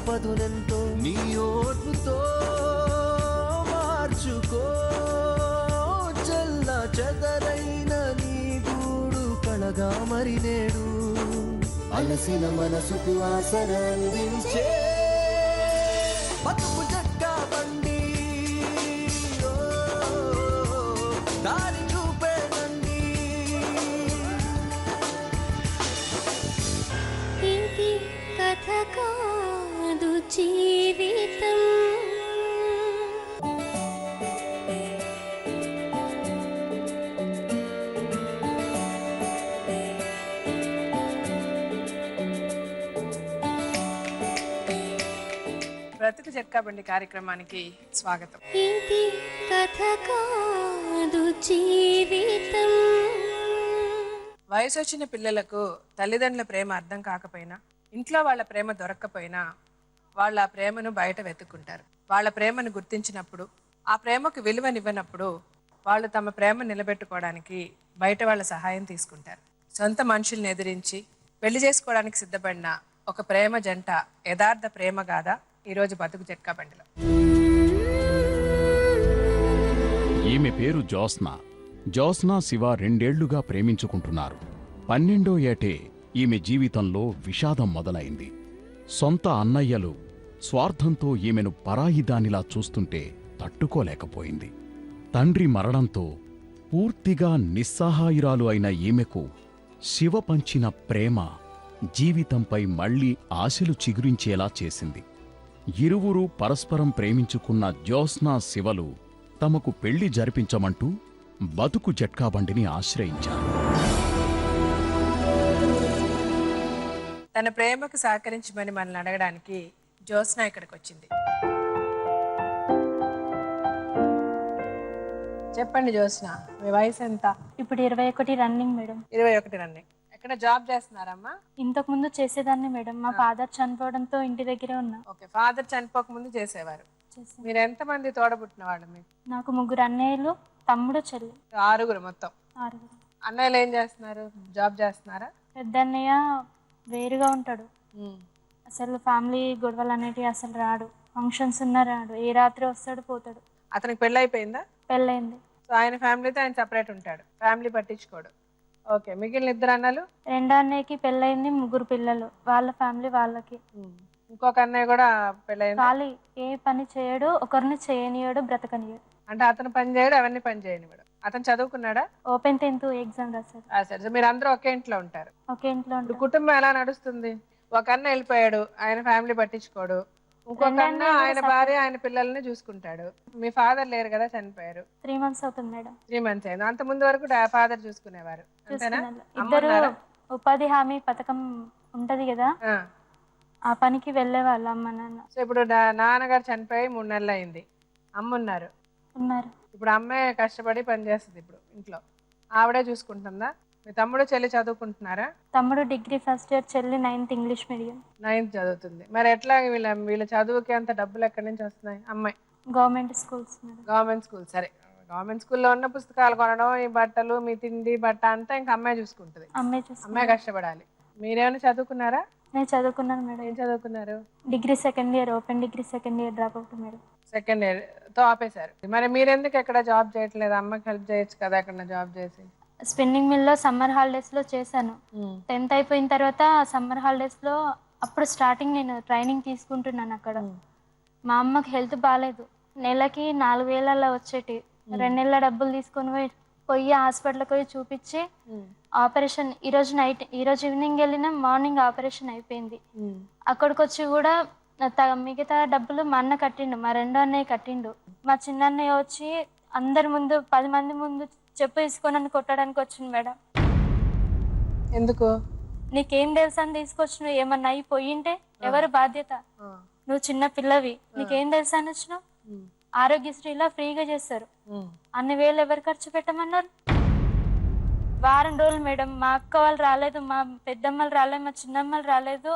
పదునెంతో నీ ఓర్పుతో మార్చుకో. చల్ల చెదరైన నీ గూడు కళగా మరి నేడు అలసిన మనసుకు ఆసరందించే బతుకు జట్కా బండి దారి చూపేనండి. ఇది కథ కాదు జీవితం. బ్రతుకు చెక్కాబండి కార్యక్రమానికి స్వాగతం. ఇది కథ కాదు జీవితం. వయసు వచ్చిన పిల్లలకు తల్లిదండ్రుల ప్రేమ అర్థం కాకపోయినా, ఇంట్లో వాళ్ళ ప్రేమ దొరక్కపోయినా వాళ్ళ ఆ ప్రేమను బయట వెతుక్కుంటారు. వాళ్ళ ప్రేమను గుర్తించినప్పుడు, ఆ ప్రేమకు విలువనివ్వనప్పుడు వాళ్ళు తమ ప్రేమ నిలబెట్టుకోవడానికి బయట వాళ్ళ సహాయం తీసుకుంటారు. సొంత మనుషుల్ని ఎదిరించి పెళ్లి చేసుకోవడానికి సిద్ధపడిన ఒక ప్రేమ జంట యథార్థ ప్రేమ గాథ ఈరోజు బతుకు చెక్కా బండిలో. ఈమె పేరు జ్యోత్స్న. జ్యోత్స్న శివ 2 ఏళ్లుగా ప్రేమించుకుంటున్నారు. 12వ ఏటే ఈమె జీవితంలో విషాదం మొదలైంది. సొంత అన్నయ్యలు స్వార్థంతో ఈమెను పరాయిదానిలా చూస్తుంటే తట్టుకోలేకపోయింది. తండ్రి మరణంతో పూర్తిగా నిస్సహాయురాలు అయిన ఈమెకు శివ పంచిన ప్రేమ జీవితంపై మళ్లీ ఆశలు చిగురించేలా చేసింది. ఇరువురు పరస్పరం ప్రేమించుకున్న జ్యోత్స్న శివలు తమకు పెళ్లి జరిపించమంటూ బతుకు జట్కాబండిని ఆశ్రయించారు. తన ప్రేమకు సహకరించమని మనల్ని అడగడానికి జ్యోత్స్న ఇక్కడికి వచ్చింది. చెప్పండి జ్యోత్స్న, మీ వయసు ఎంత? ఇప్పుడు 21 రన్నింగ్ మేడం. 21 రన్నింగ్. ఎక్కడ జాబ్ చేస్తున్నారమ్మా? ఇంతకు ముందు చేసేదాన్ని మేడం. మా ఫాదర్ చనిపోవడంతో ఇంటి దగ్గరే ఉన్నా. ఓకే, ఫాదర్ చనిపోక ముందు చేసేవారు. మీరు ఎంతమంది తోడబుట్టిన వాళ్ళు? మీకు? నాకు 3 అన్నయ్యలు, తమ్ముడు, చెల్లి. 6 మొత్తం. 6. అన్నయ్యలు ఏం చేస్తున్నారు? జాబ్ చేస్తున్నారా? పెద్ద అన్నయ్య వేరుగా ఉంటాడు. అసలు ఫ్యామిలీ గొడవలు అనేటివి అసలు రాడు. ఫంక్షన్స్ ఉన్నా రాడు. ఏ రాత్రి వస్తాడు పోతాడు. అతనికి పెళ్ళి అయిపోయిందా? పెళ్ళయింది. సో ఆయన ఫ్యామిలీతో ఆయన సపరేట్ ఉంటాడు, ఫ్యామిలీ పట్టించుకోడు. ఓకే, మిగిలిన 2 అన్నలు? 2 అన్నయ్యకి పెళ్ళయింది, 3 పిల్లలు. వాళ్ళ ఫ్యామిలీ వాళ్ళకి. ఇంకొక అన్నయ్య కూడా పెళ్ళయింది. ఖాళీ ఏ పని చేయడు, ఒకరిని చేయనియడు, బ్రతకనియడు. అంటే అతను పని చేయడు, అవన్నీ పని చేయనివాడు. అతను చదువుకున్నాడా? ఓపెన్ 10th ఎగ్జామ్ రాశారు. సరే, మీరు అందరూ ఒకే ఇంట్లో ఉంటారు. ఒకే ఇంట్లో ఉంటారు. కుటుంబం ఎలా నడుస్తుంది? ఒక అన్న వెళ్ళిపోయాడు, ఆయన ఫ్యామిలీ పట్టించుకోడు. ఇంకొక అన్న ఆయన భార్య ఆయన పిల్లల్ని చూసుకుంటాడు. మీ ఫాదర్ లేరు కదా, చనిపోయారు. 3 months అవుతుంది మేడం. 3 months అయింది. అంత ముందు వరకు ఫాదర్ చూసుకునేవారు అంతేనా? ఇద్దరు ఉపాధి హామీ పథకం ఉంటది కదా, ఆ పనికి వెళ్ళేవాళ్ళు అమ్మ నాన్న. సో ఇప్పుడు నాన్నగారు చనిపోయి 3 నెలలు అయింది. అమ్మ ఉన్నారు. ఇప్పుడు అమ్మే కష్టపడి పని చేస్తుంది ఇప్పుడు ఇంట్లో. ఆవిడే చూసుకుంటుందా? మీ తమ్ముడు చెల్లి చదువుకుంటున్నారా? తమ్ముడు డిగ్రీ ఫస్ట్ ఇయర్, చెల్లి 9th ఇంగ్లీష్ మీడియం. 9th చదువుతుంది. మరి ఎట్లా వీళ్ళ చదువుకి అంత డబ్బులు ఎక్కడి నుంచి వస్తున్నాయి? అమ్మాయి గవర్నమెంట్ స్కూల్స్. Government school. సరే, గవర్నమెంట్ స్కూల్లో ఉన్న పుస్తకాలు కొనడం, ఈ బట్టలు, మీ తిండి బట్ట అంతా ఇంకా అమ్మాయి చూసుకుంటుంది. అమ్మాయి కష్టపడాలి. మీరేమైనా చదువుకున్నారా? నేను చదువుకున్నాను మేడం. ఏం చదువుకున్నారు? Degree 2nd year, open degree 2nd year drop out madam. 2nd year తో ఆపేశారు. మరి మీరెందుకు ఎక్కడ జాబ్ చేయట్లేదు? అమ్మకి హెల్ప్ చేయొచ్చు కదా ఎక్కడ జాబ్ చేసి. స్పిన్నింగ్ మిల్ లో సమ్మర్ హాలిడేస్ లో చేశాను. 10th అయిపోయిన తర్వాత సమ్మర్ హాలిడేస్ లో అప్పుడు స్టార్టింగ్ నేను ట్రైనింగ్ తీసుకుంటున్నాను అక్కడ. మా అమ్మకి హెల్త్ బాగాలేదు. నెలకి 4,000 అలా వచ్చేటి. 2 నెలల డబ్బులు తీసుకొని పోయి హాస్పిటల్కి పోయి చూపించి ఆపరేషన్ ఈరోజు ఈవినింగ్ వెళ్ళినా మార్నింగ్ ఆపరేషన్ అయిపోయింది. అక్కడికి వచ్చి కూడా మిగతా డబ్బులు మా అన్న కట్టిండు, మా 2వ అన్నయ్య కట్టిండు. మా చిన్న అన్నయ్య వచ్చి అందరి ముందు 10 మంది ముందు చెప్పు తీసుకొని నన్ను కొట్టడానికి వచ్చింది మేడం. ఎందుకు? నీకేం తెలుసు అని తీసుకొచ్చిన, ఏమన్నా అయిపోయింటే ఎవరు బాధ్యత? నువ్వు చిన్న పిల్లవి, నీకేం తెలుసా అని వచ్చినావు. ఆరోగ్యశ్రీలా ఫ్రీగా చేస్తారు. అన్ని వేలు ఎవరు ఖర్చు పెట్టమన్నారు? వారం రోజులు మేడం. మా అక్క వాళ్ళు రాలేదు, మా పెద్దమ్మలు రాలేదు, మా చిన్నమ్మలు రాలేదు,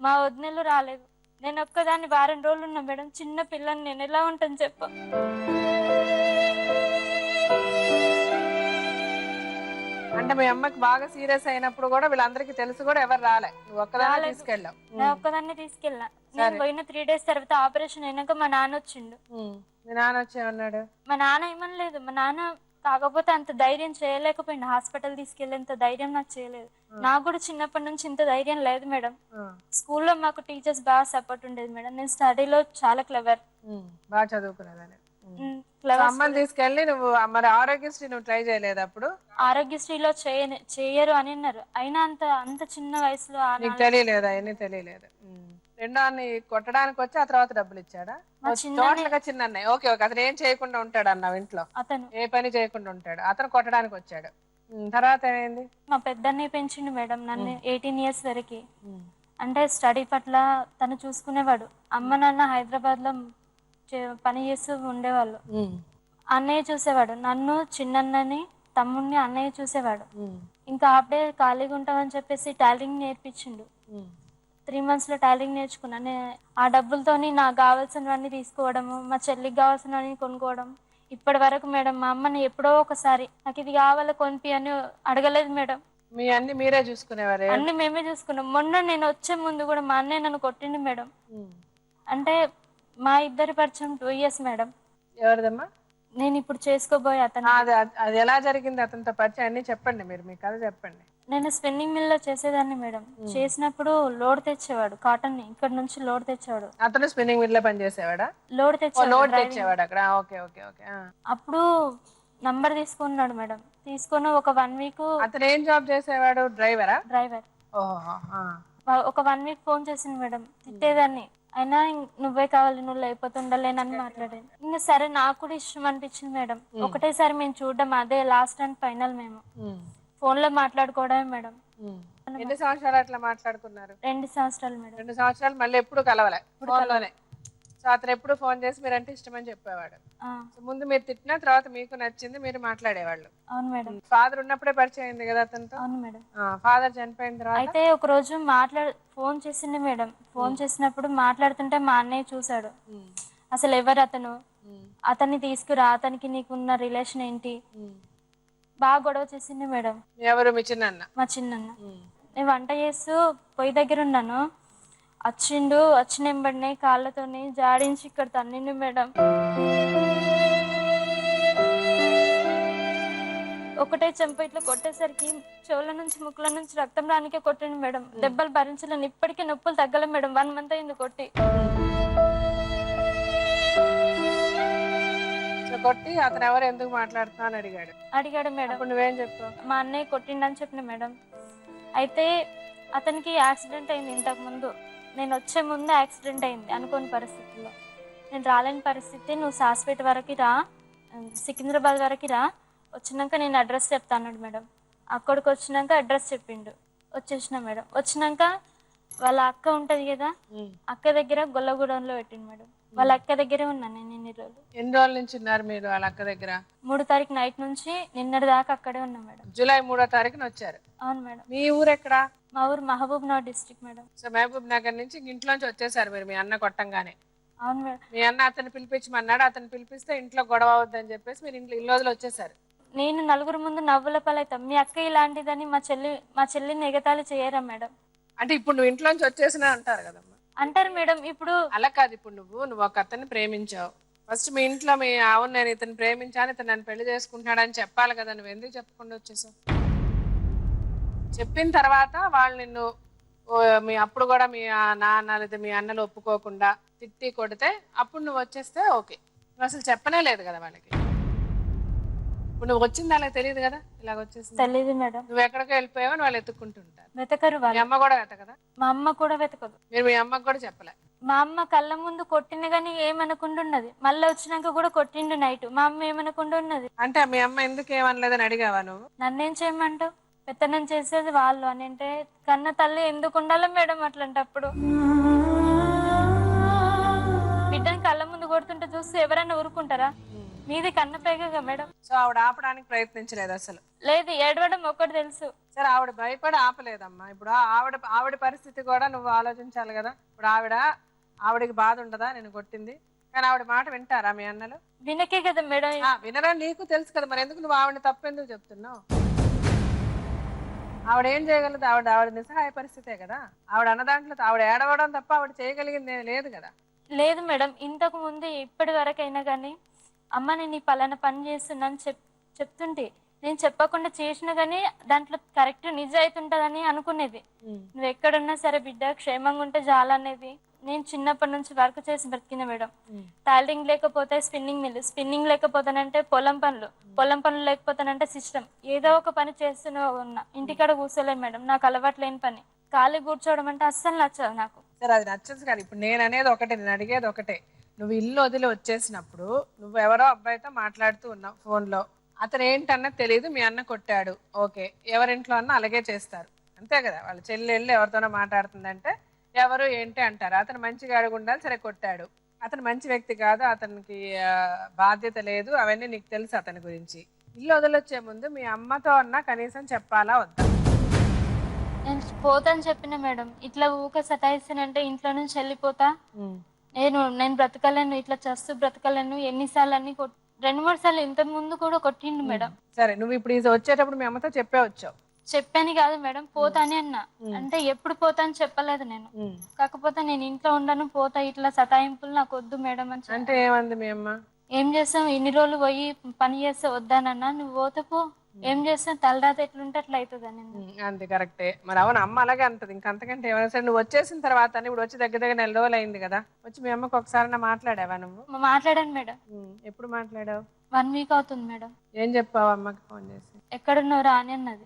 మా వదినలు రాలేదు. నేను ఒక్కదాన్ని వారం రోజులు ఉన్నా మేడం. చిన్న పిల్లని నేను ఎలా ఉంటాను చెప్పు. అంటే మీ అమ్మకి బాగా సీరియస్ అయినప్పుడు కూడా వీళ్ళందరికీ తెలుసు కూడా ఎవరు రాలే, నువ్వు ఒక్కదాన్ని తీసుకెళ్ళావు. నేను ఒక్కదాన్ని తీసుకెళ్ళా. నేను పోయిన 3 days తర్వాత ఆపరేషన్ అయినాక మా నాన్న వచ్చిండు. మీ నాన్న వచ్చేమన్నాడు? మా నాన్న ఏమనలేదు. మా నాన్న కాకపోతే అంత ధైర్యం చేయలేకపోయింది. హాస్పిటల్ తీసుకెళ్ళేంత ధైర్యం నాకు చేయలేదు. నాకు కూడా చిన్నప్పటి నుంచి ఇంత ధైర్యం లేదు మేడం. స్కూల్లో మాకు టీచర్స్ బాగా సపోర్ట్ ఉండేది మేడం. నేను స్టడీలో చాలా క్లవర్, బాగా చదువుకునేదాన్ని. అమ్మని తీసుకెళ్ళి నువ్వు మరి ఆరోగ్యశ్రీ నువ్వు ట్రై చేయలేదు అప్పుడు? ఆరోగ్యశ్రీలో చేయరు అని అన్నారు. అయినా అంత చిన్న వయసులో నీకు తెలియలేదు, అవన్నీ తెలియలేదు. రెండో అన్ని కొట్టడానికి వచ్చి ఆ తర్వాత డబ్బులు ఇచ్చాడా? టోటల్ గా చిన్న అన్నయ్య. Okay okay. అతను ఏం చేయకుండా ఉంటాడు అన్నావు ఇంట్లో? అతను ఏ పని చేయకుండా ఉంటాడు. అతను కొట్టడానికి వచ్చాడు. తర్వాత ఏమైంది? మా పెద్దన్నయ్య పెంచిండు మేడం నన్ను 18 years వరకు. అంటే స్టడీ పట్ల తను చూసుకునేవాడు. అమ్మ నాన్న హైదరాబాద్ లో పని చేస్తూ ఉండేవాళ్ళు. అన్నయ్య చూసేవాడు నన్ను, చిన్నన్నని, తమ్ముడిని అన్నయ్య చూసేవాడు. ఇంకా అప్పుడే ఖాళీగా ఉంటామని చెప్పేసి టైలరింగ్ నేర్పించిండు. 3 months లో టైలరింగ్ నేర్చుకున్నా. ఆ డబ్బులతోని నాకు కావాల్సినవన్నీ తీసుకోవడము, మా చెల్లికి కావాల్సినవన్నీ కొనుక్కోవడం. ఇప్పటి వరకు మేడం మా అమ్మని ఎప్పుడో ఒకసారి నాకు ఇది కావాలా కొనిపి అని అడగలేదు మేడం. మీ అన్ని మీరే చూసుకునేవారే? అన్ని మేమే చూసుకున్నాం. మొన్న నేను వచ్చే ముందు కూడా మా అన్నయ్య నన్ను కొట్టిండు మేడం. అంటే మా ఇద్దరి పరిచయం 2 years మేడం. ఎవరిదమ్మా? నేను ఇప్పుడు చేసుకోబోయే అతను. అది ఎలా జరిగింది అతనితో పరిచయం అన్ని చెప్పండి, మీరు మీ కథ చెప్పండి. నేను స్పిన్నింగ్ మిల్ లో చేసేదాన్ని మేడం. చేసినప్పుడు లోడ్ తెచ్చేవాడు, కాటన్ ఇక్కడ నుంచి లోడ్ తెచ్చేవాడు. అతను స్పిన్నింగ్ మిల్ లో పని చేసేవాడా? లోడ్ తెచ్చేవాడు అక్కడ. Okay okay okay. అప్పుడు నంబర్ తీసుకున్నాడు మేడం. తీసుకుని ఒక 1 week. అతను ఏం జాబ్ చేసేవాడు? డ్రైవరా? డ్రైవర్. ఒక 1 week ఫోన్ చేసింది మేడం. తిట్టేదాన్ని. అయినా నువ్వే కావాలి, నువ్వు లేకపోతే ఉండలేనని మాట్లాడాను. ఇంకా సరే నాకు కూడా ఇష్టం అనిపించింది మేడం. ఒకటేసారి మేము చూడడం అదే లాస్ట్ అండ్ ఫైనల్. మేము ఫోన్ లో మాట్లాడుకోవడమే మేడం. ఎన్ని సంవత్సరాలు అట్లా మాట్లాడుకున్నారు? 2 సంవత్సరాలు మేడం. 2 సంవత్సరాలు. మళ్ళీ ఎప్పుడు కలవలే? ఫోన్లోనే. సో అతను ఎప్పుడు ఫోన్ చేసి మీరంటే ఇష్టమని చెప్పేవాడు. ముందు మీరు తిట్టిన తర్వాత మీకు నచ్చింది, మీరు మాట్లాడేవాళ్ళు. అవును మేడం. ఫాదర్ ఉన్నప్పుడే పరిచయం అయింది కదా అతనితో? అవును మేడం. ఫాదర్ చనిపోయిన తర్వాత అయితే ఒక రోజు ఫోన్ చేసింది మేడం. ఫోన్ చేసినప్పుడు మాట్లాడుతుంటే మా అన్నయ్య చూసాడు. అసలు ఎవరు అతను, అతన్ని తీసుకురా, అతనికి నీకున్న రిలేషన్ ఏంటి, బాగా గొడవ చేసింది మేడం. ఎవరు? మీ చిన్నన్న? మా చిన్నన్న. నేను వంట చేస్తూ పొయ్యి దగ్గర ఉన్నాను. వచ్చిన వెంబడినే కాళ్ళతోని జాడించి ఇక్కడ తన్నిండు మేడం. ఒకటే చెంప ఇట్లా కొట్టేసరికి చెవుల నుంచి ముక్కుల నుంచి రక్తం రానికే కొట్టిండు మేడం. దెబ్బలు భరించలేను. ఇప్పటికీ నొప్పులు తగ్గలే మేడం. 1 month అయింది కొట్టి. కొట్టి అతను ఎవరు, ఎందుకు మాట్లాడుతున్నా అని అడిగాడు మేడం. నువ్వేం చెప్పావు? మా అన్నయ్య కొట్టిండని చెప్పిన మేడం. అయితే అతనికి యాక్సిడెంట్ అయింది ఇంతకు ముందు. నేను వచ్చే ముందు యాక్సిడెంట్ అయింది అనుకోని పరిస్థితుల్లో. నేను రాలేని పరిస్థితి. నువ్వు సాస్పేట వరకు రా, సికింద్రాబాద్ వరకు రా, వచ్చినాక నేను అడ్రస్ చెప్తాను మేడం. అక్కడికి వచ్చినాక అడ్రస్ చెప్పిండు. వచ్చేసిన మేడం. వచ్చినాక వాళ్ళ అక్క ఉంటది కదా, అక్క దగ్గర గొల్లగూడెంలో పెట్టిండు మేడం. వాళ్ళ అక్క దగ్గరే ఉన్నాను నేను ఇన్ని రోజులు. ఎన్ని రోజుల నుంచి ఉన్నారు మీరు వాళ్ళ అక్క దగ్గర? 3వ తారీఖు నైట్ నుంచి నిన్నటి దాకా అక్కడే ఉన్నా మేడం. జూలై 3వ తారీఖున వచ్చారు? అవును మేడం. మీ ఊరు ఎక్కడ? మా ఊరు Mahabubnagar district madam. So Mahabubnagar నుంచి ఇంట్లోంచి వచ్చేసారు మీరు మీ అన్న కొట్టంగానే? అవును మేడం. మీ అన్న అతను పిలిపించమన్నాడు, అతను పిలిపిస్తే ఇంట్లో గొడవ అవుద్దని చెప్పేసి మీరు ఇంట్లో ఇన్ని రోజులు వచ్చేసారు. నేను నలుగురు ముందు నవ్వుల పాలవుతాం. మీ అక్క ఇలాంటిదని మా చెల్లిని ఎగతాళి చేయరా మేడం? అంటే ఇప్పుడు నువ్వు ఇంట్లోంచి వచ్చేసినా అంటారు కదమ్మా? అంటారు మేడం. ఇప్పుడు అలా కాదు. ఇప్పుడు నువ్వు ఒక అతన్ని ప్రేమించావు. ఫస్ట్ మీ ఇంట్లో మీ అవును నేను ఇతను ప్రేమించాను, ఇతను నన్ను పెళ్లి చేసుకుంటున్నాడని చెప్పాలి కదా. నువ్వు ఎందుకు చెప్పకుండా వచ్చేసావు? చెప్పిన తర్వాత వాళ్ళు నిన్ను మీ అప్పుడు కూడా మీ నాన్న లేదా మీ అన్నలు ఒప్పుకోకుండా తిట్టి కొడితే అప్పుడు నువ్వు వచ్చేస్తే ఓకే. నువ్వు అసలు చెప్పనే లేదు కదా వాళ్ళకి. ఇప్పుడు నువ్వు వచ్చింది వాళ్ళకి తెలియదు కదా ఇలాగ వచ్చేసింది? తెలియదు మేడం. నువ్వు ఎక్కడికో వెళ్ళిపోయావని వాళ్ళు ఎత్తుక్కుంటుంటారు. వెతకరు. మీ అమ్మ కూడా వెతకదా? మా అమ్మ కూడా వెతకదు. మీరు మీ అమ్మకు కూడా చెప్పలే? మా అమ్మ కళ్ళ ముందు కొట్టిన గానీ ఏమనకుండా ఉన్నది. మళ్ళీ వచ్చినాక కూడా కొట్టిండు నైట్. మా అమ్మ ఏమనకుండా ఉన్నది. అంటే మీ అమ్మ ఎందుకు ఏమనలేదని అడిగావా నువ్వు? నన్నేం చేయమంటావు? పెత్తనం చేసేది వాళ్ళు అని అంటే కన్న తల్లి ఎందుకు ఉండాలి మేడం అట్లాంటప్పుడు? బిడ్డని కళ్ళ ముందు కొడుతుంటే చూస్తే ఎవరైనా ఊరుకుంటారా? మీది కన్నపేగగా మేడం. సో ఆవిడ ఆపడానికి ప్రయత్నించలేదు అసలు? లేదు, ఏడవడం ఒక్కటి తెలుసు. సరే ఆవిడ భయపడి ఆపలేదమ్మా. ఇప్పుడు ఆవిడ పరిస్థితి కూడా నువ్వు ఆలోచించాలి కదా. ఇప్పుడు ఆవిడకి బాధ ఉండదా నేను కొట్టింది? కానీ ఆవిడ మాట వింటారా మీ అన్నలు? వినకే కదా మేడం. వినరా? నీకు తెలుసు కదా, మరి ఎందుకు నువ్వు ఆవిడని తప్పెందుకు చెప్తున్నావు? ఆవిడ ఏం చేయగలదు? ఆవిడ నిస్సహాయ పరిస్థితే కదా. ఆవిడ అన్న దాంట్లో ఆవిడ ఏడవడం తప్ప ఆవిడ చేయగలిగింది ఏమీ లేదు కదా. లేదు మేడం, ఇంతకు ముందు ఇప్పటి వరకైనా కానీ అమ్మ నేను ఈ పలానా పని చేస్తున్నాను చెప్తుంటే నేను చెప్పకుండా చేసినా కానీ దాంట్లో కరెక్ట్ నిజాయితీ ఉంటుందని అనుకునేది. నువ్వు ఎక్కడున్నా సరే బిడ్డ క్షేమంగా ఉంటే చాలనేది. నేను చిన్నప్పటి నుంచి వర్క్ చేసి బ్రతికిన మేడం. టైలరింగ్ లేకపోతే స్పిన్నింగ్ లేకపోతానంటే పొలం పనులు లేకపోతానంటే సిస్టమ్, ఏదో ఒక పని చేస్తూనే ఉన్నా. ఇంటికాడ కూర్చోలేను మేడం, నాకు అలవాటు లేని పని. ఖాళీ కూర్చోవడం అంటే అస్సలు నచ్చదు నాకు. సరే అది నచ్చదు కానీ ఇప్పుడు నేను అనేది ఒకటే, నేను అడిగేది ఒకటే. నువ్వు ఇల్లు వదిలి వచ్చేసినప్పుడు నువ్వు ఎవరో అబ్బాయితో మాట్లాడుతూ ఉన్నావు ఫోన్లో. అతను ఏంటన్నది తెలియదు, మీ అన్న కొట్టాడు, ఓకే. ఎవరింట్లో అన్నా అలాగే చేస్తారు అంతే కదా. వాళ్ళ చెల్లి వెళ్ళి ఎవరితోనో మాట్లాడుతుందంటే ఎవరు ఏంటి అంటారు. అతను మంచిగా అడుగు ఉండాలి, సరే కొట్టాడు. అతను మంచి వ్యక్తి కాదు, అతనికి బాధ్యత లేదు, అవన్నీ నీకు తెలుసు అతని గురించి. ఇల్లు వదిలొచ్చే ముందు మీ అమ్మతో అన్నా కనీసం చెప్పాలా వద్దా? నేను పోతాను చెప్పిన మేడం. ఇట్లా ఊక సతాయిస్తానంటే ఇంట్లో నుంచి వెళ్ళిపోతా, నేను బ్రతకలేను, ఇట్లా చస్తూ బ్రతకలేను. ఎన్నిసార్లు అన్ని 2-3 సార్లు ఇంత ముందు కూడా కొట్టిండు మేడం. సరే నువ్వు ఇప్పుడు వచ్చేటప్పుడు మీ అమ్మతో చెప్పే వచ్చావు? చెప్పాను కాదు మేడం, పోతానే అన్నా. అంటే ఎప్పుడు పోతా అని చెప్పలేదు నేను. కాకపోతే నేను ఇంట్లో ఉండను, పోతా, ఇట్లా సతాయింపులు నాకు వద్దు మేడం అని. అంటే ఏమంది మీ అమ్మ? ఏం చేస్తాం, ఇన్ని రోజులు పోయి పని చేస్తే వద్దానన్నా, నువ్వు పోతే పో, ఏం చేస్తాం, తలరాత ఎట్లుంటే అట్లా అవుతుందని. అంతే, కరెక్టే. మరి అవును, అమ్మ అలాగే అంటది. ఇంకంతకంటే ఏమైనా సరే నువ్వు వచ్చేసిన తర్వాత, ఇప్పుడు వచ్చి దగ్గర 4 రోజులు అయింది కదా, వచ్చి మీ అమ్మకి ఒకసారి మాట్లాడావా నువ్వు? మాట్లాడాను మేడం. ఎప్పుడు మాట్లాడావు? 1 వీక్ అవుతుంది మేడం. ఏం చెప్పావు అమ్మకి ఫోన్ చేసి? ఎక్కడున్నారా అని అన్నది.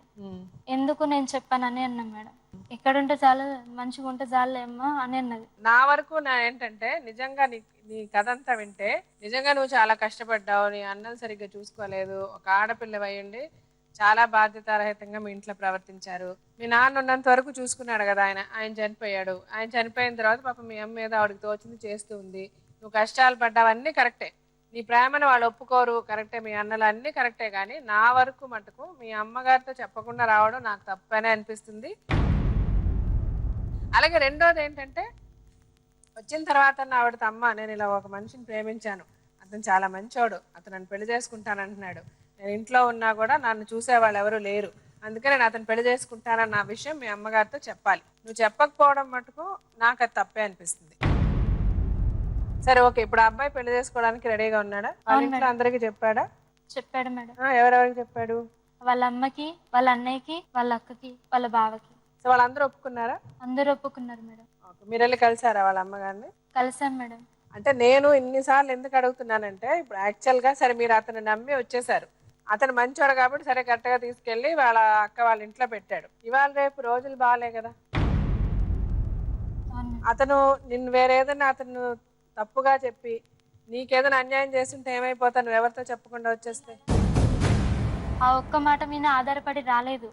ఎందుకు నేను చెప్పానని అన్నా మేడం. ఎక్కడుంటే చాలు, మంచిగా ఉంటే చాలు అమ్మా అని అన్నది. నా వరకు ఏంటంటే నిజంగా నీ కథ అంతా వింటే నిజంగా నువ్వు చాలా కష్టపడ్డావు, నీ అన్నలు సరిగ్గా చూసుకోలేదు, ఒక ఆడపిల్ల అయ్యుండి చాలా బాధ్యతారహితంగా మీ ఇంట్లో ప్రవర్తించారు. మీ నాన్న ఉన్నంత వరకు చూసుకున్నాడు కదా, ఆయన చనిపోయాడు. ఆయన చనిపోయిన తర్వాత పాపం మీ అమ్మ మీద ఆవిడకి తోచింది చేస్తూ ఉంది. నువ్వు కష్టాలు పడ్డావన్నీ కరెక్టే, నీ ప్రేమను వాళ్ళు ఒప్పుకోరు కరెక్టే, మీ అన్నలు అన్నీ కరెక్టే. కానీ నా వరకు మటుకు మీ అమ్మగారితో చెప్పకుండా రావడం నాకు తప్పనే అనిపిస్తుంది. అలాగే రెండోది ఏంటంటే, వచ్చిన తర్వాత ఆవిడతో అమ్మ నేను ఇలా ఒక మనిషిని ప్రేమించాను, అతను చాలా మంచోడు, అతను నన్ను పెళ్లి చేసుకుంటానంటున్నాడు, నేను ఇంట్లో ఉన్నా కూడా నన్ను చూసేవాళ్ళు ఎవరు లేరు, అందుకే నేను అతను పెళ్లి చేసుకుంటానన్న విషయం మీ అమ్మగారితో చెప్పాలి. నువ్వు చెప్పకపోవడం మటుకు నాకు అది తప్పే అనిపిస్తుంది. సరే ఓకే, ఇప్పుడు అబ్బాయి పెళ్లి చేసుకోవడానికి రెడీగా ఉన్నాడా? వాళ్ళ ఇంట్లో అందరికి చెప్పాడా? చెప్పాడు మేడం. ఎవరెవరికి చెప్పాడు? వాళ్ళ అమ్మకి, వాళ్ళ అన్నయ్యకి, వాళ్ళ అక్కకి, వాళ్ళ బావకి. సో వాళ్ళందరూ ఒప్పుకున్నారా? అందరూ ఒప్పుకున్నారు మేడం. మీరు వెళ్ళి కలిసారా వాళ్ళ అమ్మగారిని? కలిసాం మేడం. అంటే నేను ఇన్నిసార్లు ఎందుకు అడుగుతున్నానంటే, ఇప్పుడు యాక్చువల్గా సరే మీరు అతను నమ్మి వచ్చేసారు, అతను మంచోడు కాబట్టి సరే కరెక్ట్గా తీసుకెళ్ళి వాళ్ళ అక్క వాళ్ళ ఇంట్లో పెట్టాడు. ఇవాళ రేపు రోజులు బాగాలే కదా. అతను నిన్ను వేరేదన్నా అతను తప్పుగా చెప్పి నీకేదైనా అన్యాయం చేస్తుంటే ఏమైపోతా, నువ్వు ఎవరితో చెప్పకుండా వచ్చేస్తే? ఆ ఒక్క మాట మీద ఆధారపడి రాలేదు.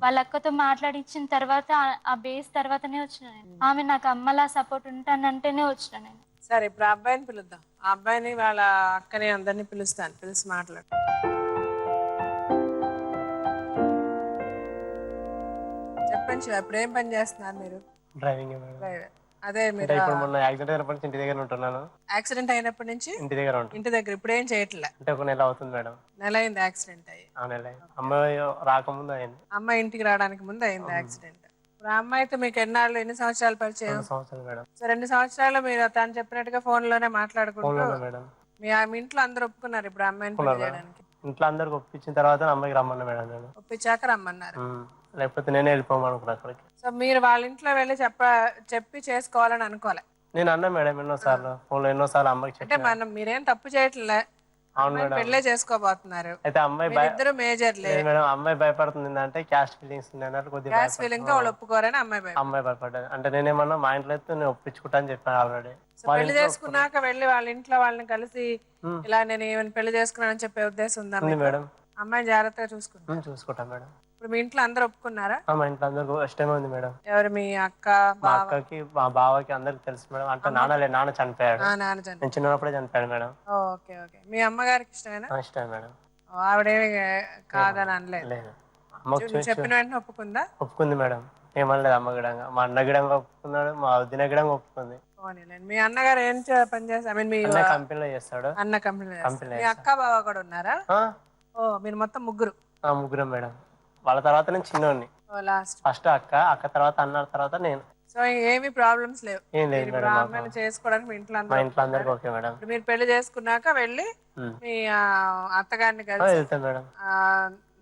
వాళ్ళ అక్కతో మాట్లాడించిన తర్వాత ఆ బేస్ తర్వాతనే వచ్చిన నేను. ఆమె నాకు అమ్మలా సపోర్ట్ ఉంటానంటేనే వచ్చిన నేను. సరే ఇప్పుడు ఆ అబ్బాయిని పిలుద్దాం. ఆ అబ్బాయిని వాళ్ళ అక్కని అందరినీ పిలుస్తాను, పిలిచి మాట్లాడు. చెప్పండి శివ, ఇప్పుడు ఏం పని చేస్తున్నారు మీరు? డ్రైవింగ్. అదే మీరు ఇప్పుడు మొన్న యాక్సిడెంట్ అయినప్పటి నుంచి ఇంటి దగ్గర ఉంటున్నాను. యాక్సిడెంట్ అయినప్పటి నుంచి ఇంటి దగ్గర ఉంటాను. ఇంటి దగ్గర ఇప్పుడు ఏం చేయట్లే? అంటే 1 నెల అవుతుంది మేడం. నెల అయింది యాక్సిడెంట్ అయ్యి? ఆ నెల అమ్మాయి రాకముందు అయింది. అమ్మాయి ఇంటికి రావడానికి ముందు అయింది యాక్సిడెంట్. ఇప్పుడు ఆ అమ్మాయితో మీకు ఎన్ని సంవత్సరాలు పరిచయం? 2 సంవత్సరాలు మేడం. సో 2 సంవత్సరాలు మీరు తను చెప్పినట్టుగా ఫోన్ లోనే మాట్లాడుకుంటూ మేడం. మీ ఇంట్లో అందరు ఒప్పుకున్నారు ఇప్పుడు అమ్మాయిని పెళ్లి చేయడానికి? ఇంట్లో అందరికి ఒప్పించిన తర్వాత అమ్మాయికి రమ్మన్నా మేడం. నేను ఒప్పించాక రమ్మన్నారు, లేకపోతే నేనే వెళ్ళిపోమనుకున్నా అక్కడికి. సో మీరు వాళ్ళ ఇంట్లో వెళ్ళి చెప్పి చేసుకోవాలని అనుకోలే? నేను అన్నా మేడం ఎన్నోసార్లు ఫోన్లో, ఎన్నోసార్లు అమ్మాయికి అంటే మనం మీరేం తప్పు చేయట్లే, పెళ్ళే చేసుకోబోతున్నారు. అయితే అమ్మాయి ఇద్దరు మేజర్లే మేడం. అమ్మాయి భయపడుతుంది అంటే క్యాస్ట్ ఫీలింగ్స్ ఉన్నాయి, కొద్దిగా గ్యాస్ ఫీలింగ్ వాళ్ళు ఒప్పుకోరని అమ్మాయి భయపడ్డది. అంటే నేనేమన్నా మా ఇంట్లో అయితే నేను ఒప్పించుకుంటా అని చెప్పాను ఆల్రెడీ. పెళ్లి చేసుకున్నాక వెళ్ళి వాళ్ళ ఇంట్లో వాళ్ళని కలిసి ఇలా నేను ఏమైనా పెళ్లి చేసుకున్నానని చెప్పే ఉద్దేశం ఉందా మేడం? అమ్మాయి జాగ్రత్తగా చూసుకుంటా మేడం. ఇప్పుడు మీ ఇంట్లో అందరు ఒప్పుకున్నారా? మా ఇంట్లో అందరికి ఇష్టమే ఉంది మేడం. ఎవరు? మీ అక్క, మా అక్కకి, మా బావకి అందరికి తెలుసు మేడం. అంటే నాన్న చనిపోయాడు, నేను చిన్నప్పుడే చనిపోయాడు మేడం. Okay okay. మీ అమ్మగారికి ఇష్టమేనా? ఇష్టమే మేడం. ఆవిడేమి కాదని అనలేదు? లేదు. చెప్పిన వెంటనే ఒప్పుకుందా? ఒప్పుకుంది మేడం, ఏమనలేదు. అమ్మ గిడంగా, మా అన్న గిడంగా ఒప్పుకున్నాడు, మా వదిన గిడంగా ఒప్పుకుంది. మీ అన్నగారు ఏం పని చేస్తారు? మీ కంపెనీలో చేస్తాడు. అన్న కంపెనీలో. మీ అక్క బావ కూడా ఉన్నారా? ఓ మీరు మొత్తం ముగ్గురు? ముగ్గురం మేడం. వాళ్ళ తర్వాత నేను చిన్నోడిని. లాస్ట్. ఫస్ట్ అక్క తర్వాత అన్న తర్వాత నేను. సో ఏమి ప్రాబ్లమ్స్ లేవు. ఏం లేదు మీరు మేడం ఇప్పుడు ఆ మాకు. అమ్మాయిని చేసుకోవడానికి మీ ఇంట్లో మా అందరూ ఇంట్లో అందరికి ఓకే మేడం. ఇప్పుడు మీరు పెళ్లి చేసుకున్నాక వెళ్ళి మీ అత్తగారిని ఆ, కలిసి వెళ్తాను మేడం.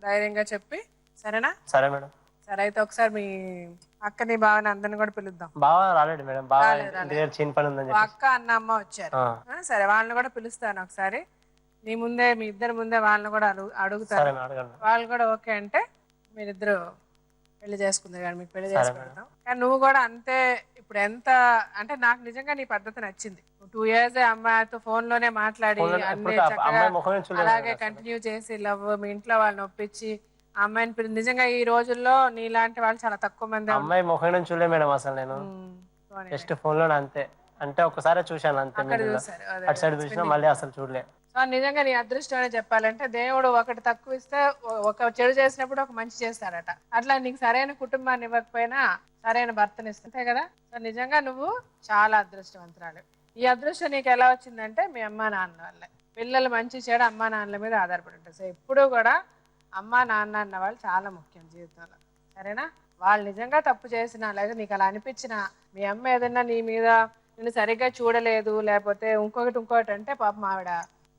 ధైర్యంగా చెప్పి సరేనా? సరే మేడం. సరే అయితే ఒకసారి మీ అక్కని బావని అందరిని కూడా పిలుద్దాం. బాగా రాలేడు మేడం, బాగా రాలేదు, ఇంటి దగ్గర చిన్న పని ఉందని చెప్పి. అక్క అన్న అమ్మ వచ్చారు. సరే వాళ్ళని కూడా పిలుస్తాను ఒకసారి. నీ ముందే మీ ఇద్దరి ముందే వాళ్ళని కూడా అడుగుతారు. సరే మేడం, అడగండి. వాళ్ళు కూడా ఓకే అంటే మీరిద్దరు పెళ్లి చేసుకుంది కానీ మీకు పెళ్లి చేసి పెడతాం. కానీ నువ్వు కూడా అంతే. ఇప్పుడు ఎంత అంటే నాకు నిజంగా నీ పద్ధతి నచ్చింది. 2 years అమ్మాయితో ఫోన్ లోనే మాట్లాడి అన్ని చక్కగా అలాగే కంటిన్యూ చేసి లవ్ మీ ఇంట్లో వాళ్ళని ఒప్పించి అమ్మాయిని నిజంగా ఈ రోజుల్లో నీలాంటి వాళ్ళు చాలా తక్కువ మంది. అమ్మాయి ముఖం చూడలే మేడం అసలు నేను, జస్ట్ ఫోన్ లోనే అంతే. అంటే ఒకసారి చూశాను అంతే, అటు సైడ్ చూసినా మళ్ళీ అసలు చూడలే. సో నిజంగా నీ అదృష్టం అని చెప్పాలంటే దేవుడు ఒకటి తక్కువ ఇస్తే ఒక చెడు చేసినప్పుడు ఒక మంచి చేస్తాడట. అట్లా నీకు సరైన కుటుంబాన్ని ఇవ్వకపోయినా సరైన భర్తని ఇస్తుంటే కదా. సో నిజంగా నువ్వు చాలా అదృష్టవంతురాలు. ఈ అదృష్టం నీకు ఎలా వచ్చిందంటే మీ అమ్మా నాన్న వల్లే. పిల్లలు మంచి చెడు అమ్మా నాన్నల మీద ఆధారపడి ఉంటారు. సో ఎప్పుడూ కూడా అమ్మా నాన్న అన్న వాళ్ళు చాలా ముఖ్యం జీవితంలో, సరేనా? వాళ్ళు నిజంగా తప్పు చేసినా లేదా నీకు అలా అనిపించినా, మీ అమ్మ ఏదన్నా నీ మీద నిన్ను సరిగ్గా చూడలేదు లేకపోతే ఇంకొకటి అంటే పాపం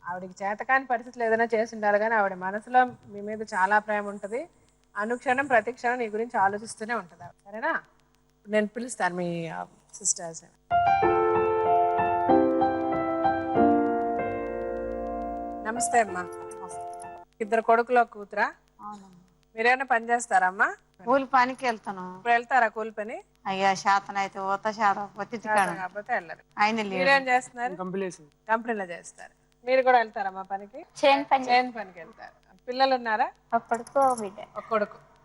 ఆవిడకి చేతకాని పరిస్థితులు ఏదైనా చేసి ఉండాలి. కానీ ఆవిడ మనసులో మీ మీద చాలా ప్రేమ ఉంటుంది. అనుక్షణం ప్రతిక్షణం నీ గురించి ఆలోచిస్తూనే ఉంటుంది, సరేనా? నేను పిలుస్తాను మీ సిస్టర్స్. నమస్తే అమ్మా. ఇద్దరు కొడుకులో కూతురా? మీరేమైనా పని చేస్తారమ్మా? కూలి పనికి వెళ్తాను. ఇప్పుడు వెళ్తారా కూలి పని? అయ్యా శాతం అయితే పోతా, శాతం కాకపోతే వెళ్ళరు. ఆయన మీరేం చేస్తున్నారు? కంపెనీలో చేస్తారు. మీరు కూడా వెళ్తారమ్మా పనికి? చేను పనికి వెళ్తారు. పిల్లలు ఉన్నారా?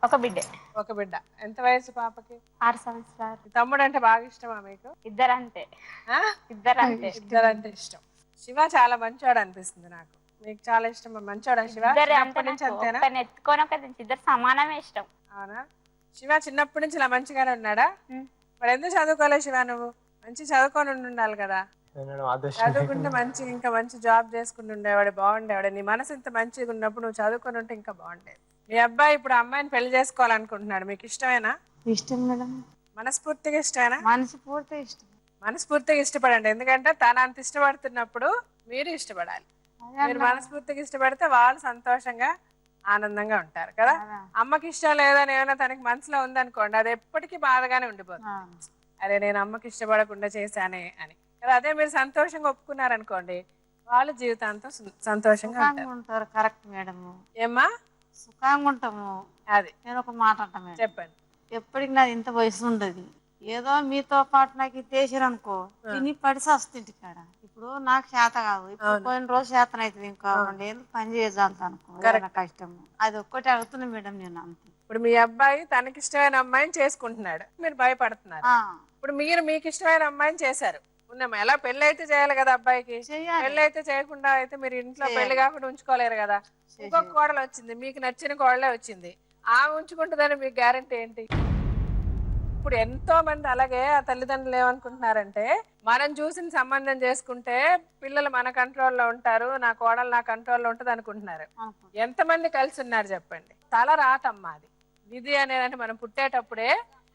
ఒక బిడ్డ. ఎంత వయసు పాపకి? 6 సంవత్సరాలు. తమ్ముడు అంటే బాగా ఇష్టమా మీకు? ఇద్దరంటే ఇష్టం. శివ చాలా మంచోడు అనిపిస్తుంది నాకు. మీకు చాలా ఇష్టం మంచోడా శివ? చిన్నప్పటి నుంచి అంతేనా? ఇద్దరు సమానమే ఇష్టం. అవునా? శివ చిన్నప్పటి నుంచి ఇలా మంచిగానే ఉన్నాడా? మరి ఎందుకు చదువుకోలే శివ? నువ్వు మంచి చదువుకొని ఉండాలి కదా. చదువుకుంటే ఇంకా మంచి జాబ్ చేసుకుంటూ ఉండేవాడు, బాగుండేవాడు. నీ మనసు ఇంత మంచిగా ఉన్నప్పుడు నువ్వు చదువుకొని ఉంటే ఇంకా బాగుండేది. మీ అబ్బాయి ఇప్పుడు అమ్మాయిని పెళ్లి చేసుకోవాలనుకుంటున్నాడు. మీకు ఇష్టమేనా? ఇష్టం మేడం. మనస్ఫూర్తిగా ఇష్టమేనా? మనస్ఫూర్తిగా ఇష్టపడండి. ఎందుకంటే తను అంత ఇష్టపడుతున్నప్పుడు మీరు ఇష్టపడాలి. మీరు మనస్ఫూర్తిగా ఇష్టపడితే వాళ్ళు సంతోషంగా ఆనందంగా ఉంటారు కదా. అమ్మకి ఇష్టం లేదని ఏమైనా తనకి మనసులో ఉందనుకోండి, అది ఎప్పటికీ బాధగానే ఉండిపోతుంది. అరే నేను అమ్మకి ఇష్టపడకుండా చేశానే అని. అదే మీరు సంతోషంగా ఒప్పుకున్నారనుకోండి, వాళ్ళు జీవితాంతం సంతోషంగా ఉంటారు. Correct madam. ఏమ్మా? సుఖంగా ఉంటాము. అది నేను ఒక మాట అంటాను, చెప్పండి. ఎప్పటికి నాది ఇంత వయసు ఉండదు. ఏదో మీతో పాటు నాకు తెసారు అనుకో, తిని పడిసి వస్తుంది కాడ. ఇప్పుడు నాకు చేత కాదు, ఇప్పుడు పోయిన రోజు చేతన అవుతుంది. ఇంకా ఎందుకు పని చేయాలి అనుకో, కష్టము. అది ఒక్కటి అడుగుతున్నా మేడం నేను అంతే. ఇప్పుడు మీ అబ్బాయి తనకిష్టమైన అమ్మాయిని చేసుకుంటున్నాడు, మీరు భయపడుతున్నారు. ఇప్పుడు మీరు మీకు ఇష్టమైన అమ్మాయిని చేశారు. ఉన్నామా? ఎలా పెళ్లి అయితే చేయాలి కదా అబ్బాయికి. పెళ్లి అయితే చేయకుండా అయితే మీరు ఇంట్లో పెళ్లి కాకుండా ఉంచుకోలేరు కదా. ఇంకొక కోడలు వచ్చింది, మీకు నచ్చిన కోడలే వచ్చింది. ఉంచుకుంటుందని మీకు గ్యారంటీ ఏంటి? ఇప్పుడు ఎంతో మంది అలాగే ఆ తల్లిదండ్రులు ఏమనుకుంటున్నారంటే, మనం చూసిన సంబంధం చేసుకుంటే పిల్లలు మన కంట్రోల్లో ఉంటారు, నా కోడలు నా కంట్రోల్లో ఉంటుంది అనుకుంటున్నారు. ఎంతమంది కలిసి ఉన్నారు చెప్పండి? తల రాతమ్మా అది. విధి అనేది మనం పుట్టేటప్పుడే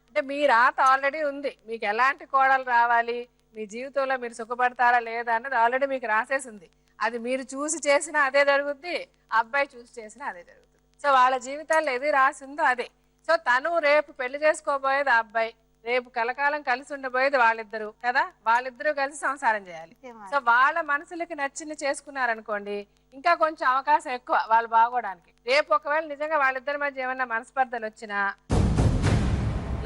అంటే మీ రాత ఆల్రెడీ ఉంది. మీకు ఎలాంటి కోడలు రావాలి, మీ జీవితంలో మీరు సుఖపడతారా లేదా అన్నది ఆల్రెడీ మీకు రాసేసింది. అది మీరు చూసి చేసినా అదే జరుగుద్ది, అబ్బాయి చూసి చేసినా అదే జరుగుతుంది. సో వాళ్ళ జీవితాల్లో ఏది రాసిందో అదే. సో తను రేపు పెళ్లి చేసుకోబోయేది ఆ అబ్బాయి, రేపు కలకాలం కలిసి ఉండబోయేది వాళ్ళిద్దరు కదా. వాళ్ళిద్దరూ కలిసి సంసారం చేయాలి. సో వాళ్ళ మనసులకి నచ్చింది చేసుకున్నారనుకోండి, ఇంకా కొంచెం అవకాశం ఎక్కువ వాళ్ళు బాగోడానికి. రేపు ఒకవేళ నిజంగా వాళ్ళిద్దరి మధ్య ఏమన్నా మనస్పర్ధలు వచ్చినా,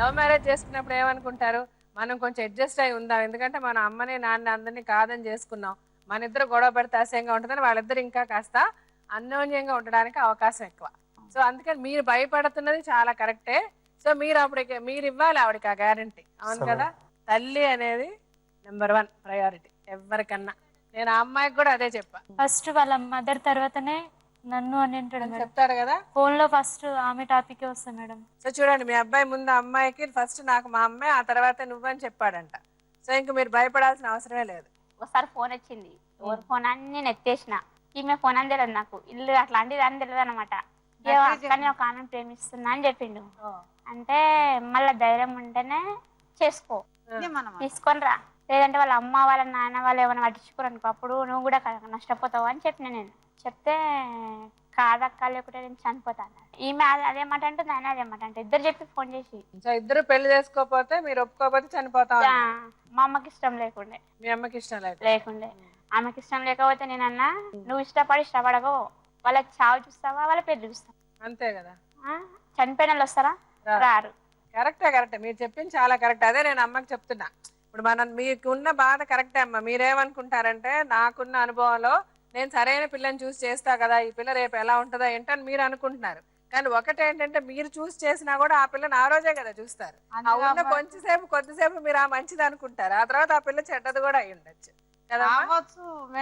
లవ్ మ్యారేజ్ చేసుకున్నప్పుడు ఏమనుకుంటారు, మనం కొంచెం అడ్జస్ట్ అయి ఉందాం, ఎందుకంటే మన అమ్మని నాన్న అందరినీ కాదని చేసుకున్నాం, మన ఇద్దరు గొడవ పడితే అసహ్యంగా ఉంటుందని వాళ్ళిద్దరు ఇంకా కాస్త అన్యోన్యంగా ఉండడానికి అవకాశం ఎక్కువ. సో అందుకని మీరు భయపడుతున్నది చాలా కరెక్టే. సో మీరు అప్పటికి మీరు ఇవ్వాలి ఆవిడకి ఆ గ్యారంటీ. అవును కదా? తల్లి అనేది నెంబర్ 1 ప్రయారిటీ ఎవరికన్నా. నేను ఆ అమ్మాయికి కూడా అదే చెప్పా. ఫస్ట్ వాళ్ళ మదర్ తర్వాతనే నన్ను అని చెప్తాడు కదా. ఫోన్ లో ఫస్ట్ ఆమె టాపిక్ వస్తాయి మేడం. సో చూడండి, మీ అబ్బాయి ముందు అమ్మాయికి ఫస్ట్ నాకు మా అమ్మాయి, ఆ తర్వాత నువ్వని చెప్పాడంట. సో ఇంక మీరు భయపడాల్సిన అవసరమే లేదు. ఒకసారి ఫోన్ వచ్చింది, ఎవరి ఫోన్ అని నేను ఎత్తేసిన. ఈమె ఫోన్ అని తెలియదు నాకు, ఇల్లు అట్లాంటిది అని తెలియదు అనమాట. అక్కని ఒక ఆమె ప్రేమిస్తున్నా అని చెప్పిండు. అంటే మళ్ళీ ధైర్యం ఉంటేనే చేసుకో, తీసుకొని రా, లేదంటే వాళ్ళ అమ్మ వాళ్ళ నాన్న వాళ్ళు ఏమైనా పట్టించుకోరు అనుకో, అప్పుడు నువ్వు కూడా నష్టపోతావు అని చెప్పిన. నేను చెప్తే కాదక్క లేకుంటే నేను చనిపోతాను. ఈమె అదేమాట అంటే నాయన అదేమాట అంటే ఇద్దరు చెప్పి ఫోన్ చేసి ఇద్దరు పెళ్లి చేసుకోపోతే మీరు ఒప్పుకోకపోతే చనిపోతా. మా అమ్మకి ఇష్టం లేకుండే, మీ అమ్మకి ఇష్టం లేకుండే, ఆమెకి ఇష్టం లేకపోతే నేనన్నా నువ్వు ఇష్టపడకో వాళ్ళకి చావు చూస్తావా వాళ్ళ పెళ్లి చూస్తావా, అంతే కదా. చనిపోయిన వాళ్ళు వస్తారా, రారు. కరెక్టే మీరు చెప్పింది చాలా కరెక్ట్. అదే నేను అమ్మకి చెప్తున్నా. ఇప్పుడు మీకున్న బాధ కరెక్టే అమ్మ. మీరేమనుకుంటారంటే నాకున్న అనుభవంలో నేను సరైన పిల్లని చూసి చేస్తా కదా, ఈ పిల్ల రేపు ఎలా ఉంటుందో ఏంటని మీరు అనుకుంటున్నారు. కానీ ఒకటేంటంటే మీరు చూసి చేసినా కూడా ఆ పిల్లని ఆ రోజే కదా చూస్తారు. ఆ ఉన్న కొద్దిసేపు మీరు ఆ మంచిది అనుకుంటారు, ఆ తర్వాత ఆ పిల్ల చెడ్డది కూడా అయి ఉండొచ్చు.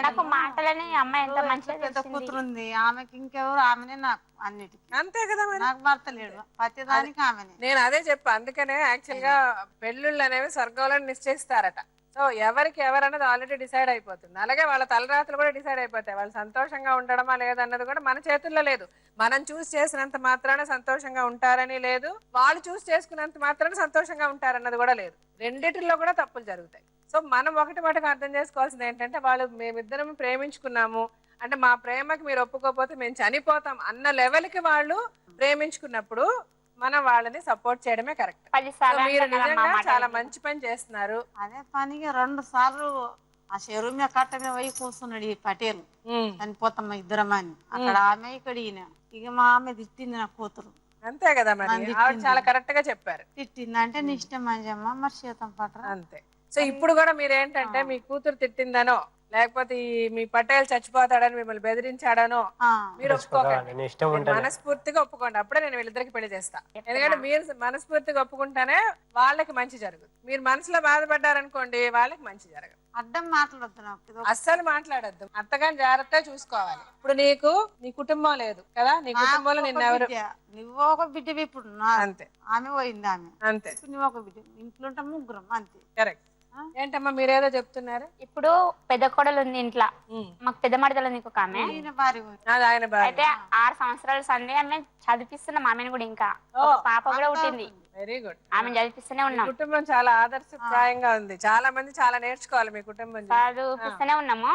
నాకు మాటలని అమ్మాయి ఎంత మంచిగా కూతురుంది, ఆమెకి ఇంకెవరు, ఆమెనే నాకు అన్నిటికీ. అంతే కదా, నాకు భర్త లేడు, ప్రతిదానికి ఆమెనే. నేను అదే చెప్పా. అందుకనే యాక్చువల్ గా పెళ్ళిళ్ళు అనేవి స్వర్గంలో నిశ్చయిస్తారట. సో ఎవరికి ఎవరన్నది ఆల్రెడీ డిసైడ్ అయిపోతుంది. అలాగే వాళ్ళ తలరాత్రులు కూడా డిసైడ్ అయిపోతాయి. వాళ్ళు సంతోషంగా ఉండడమా లేదన్నది కూడా మన చేతుల్లో లేదు. మనం చూస్ చేసినంత మాత్రాన సంతోషంగా ఉంటారని లేదు, వాళ్ళు చూస్ చేసుకున్నంత మాత్రాన సంతోషంగా ఉంటారన్నది కూడా లేదు. రెండిటిల్లో కూడా తప్పులు జరుగుతాయి. సో మనం ఒకటి మటుకు అర్థం చేసుకోవాల్సింది ఏంటంటే, వాళ్ళు మేమిద్దరం ప్రేమించుకున్నాము అంటే మా ప్రేమకి మీరు ఒప్పుకోకపోతే మేము చనిపోతాం అన్న లెవెల్కి వాళ్ళు ప్రేమించుకున్నప్పుడు మనం వాళ్ళని సపోర్ట్ చేయడమే కరెక్ట్. మీరు నిజంగా చాలా మంచి పని చేస్తున్నారు. అదే పనికి 2 సార్లు ఆ చెరువు మీద కట్ట మీద పోయి కూర్చున్నాడు ఈ పటేల్, చనిపోతాం ఇద్దరం అని. అక్కడ ఆమె ఇక్కడ ఈయన. ఇక మా ఆమె తిట్టింది నా కూతురు. అంతే కదా, మరి ఆవిడ చాలా కరెక్ట్ గా చెప్పారు. తిట్టింది అంటే నీ ఇష్టం మంజమ్మ, మరి శీతం పట్ట అంతే. సో ఇప్పుడు కూడా మీరు ఏంటంటే మీ కూతురు తిట్టిందనో లేకపోతే మీ పటేల్ చచ్చిపోతాడని మిమ్మల్ని బెదిరించాడనో మీరు ఒప్పుకోకండి. మనస్ఫూర్తిగా ఒప్పుకోండి. అప్పుడే నేను వీళ్ళిద్దరికి పెళ్లి చేస్తా. ఎందుకంటే మీరు మనస్ఫూర్తిగా ఒప్పుకుంటానే వాళ్ళకి మంచి జరుగుతుంది. మీరు మనసులో బాధపడ్డారనుకోండి వాళ్ళకి మంచి జరగదు. అడ్డం మాట్లాడద్దు, నాకు అస్సలు మాట్లాడద్దు. అత్తగాని జాగ్రత్తగా చూసుకోవాలి. ఇప్పుడు నీకు నీ కుటుంబం లేదు కదా, నీ కుటుంబంలో నిన్నెవరు, నువ్వు ఒక బిడ్డ ఇప్పుడు అంతే, ఆమె పోయింది ఆమె అంతే, నువ్వు ఒక బిడ్డ, ఇంట్లో ఉంటాం ముగ్గురం అంతే. కరెక్ట్. ఏంటమ్మా మీరేదో చెప్తున్నారు? ఇప్పుడు పెద్ద కోడలు ఉంది ఇంట్లో, మాకు పెద్ద మడతలు ఉంది ఒక ఆమె. అయితే 6 సంవత్సరాల సండే ఆమె చదివిస్తున్నాం. ఆమెను కూడా ఇంకా పాప కూడా పుట్టింది. Very good. ఆమె చదివిస్తూనే ఉన్నాం. కుటుంబం చాలా ఆదర్శప్రాయంగా ఉంది. చాలా మంది చాలా నేర్చుకోవాలి మీ కుటుంబం. చదివిస్తూనే ఉన్నాము.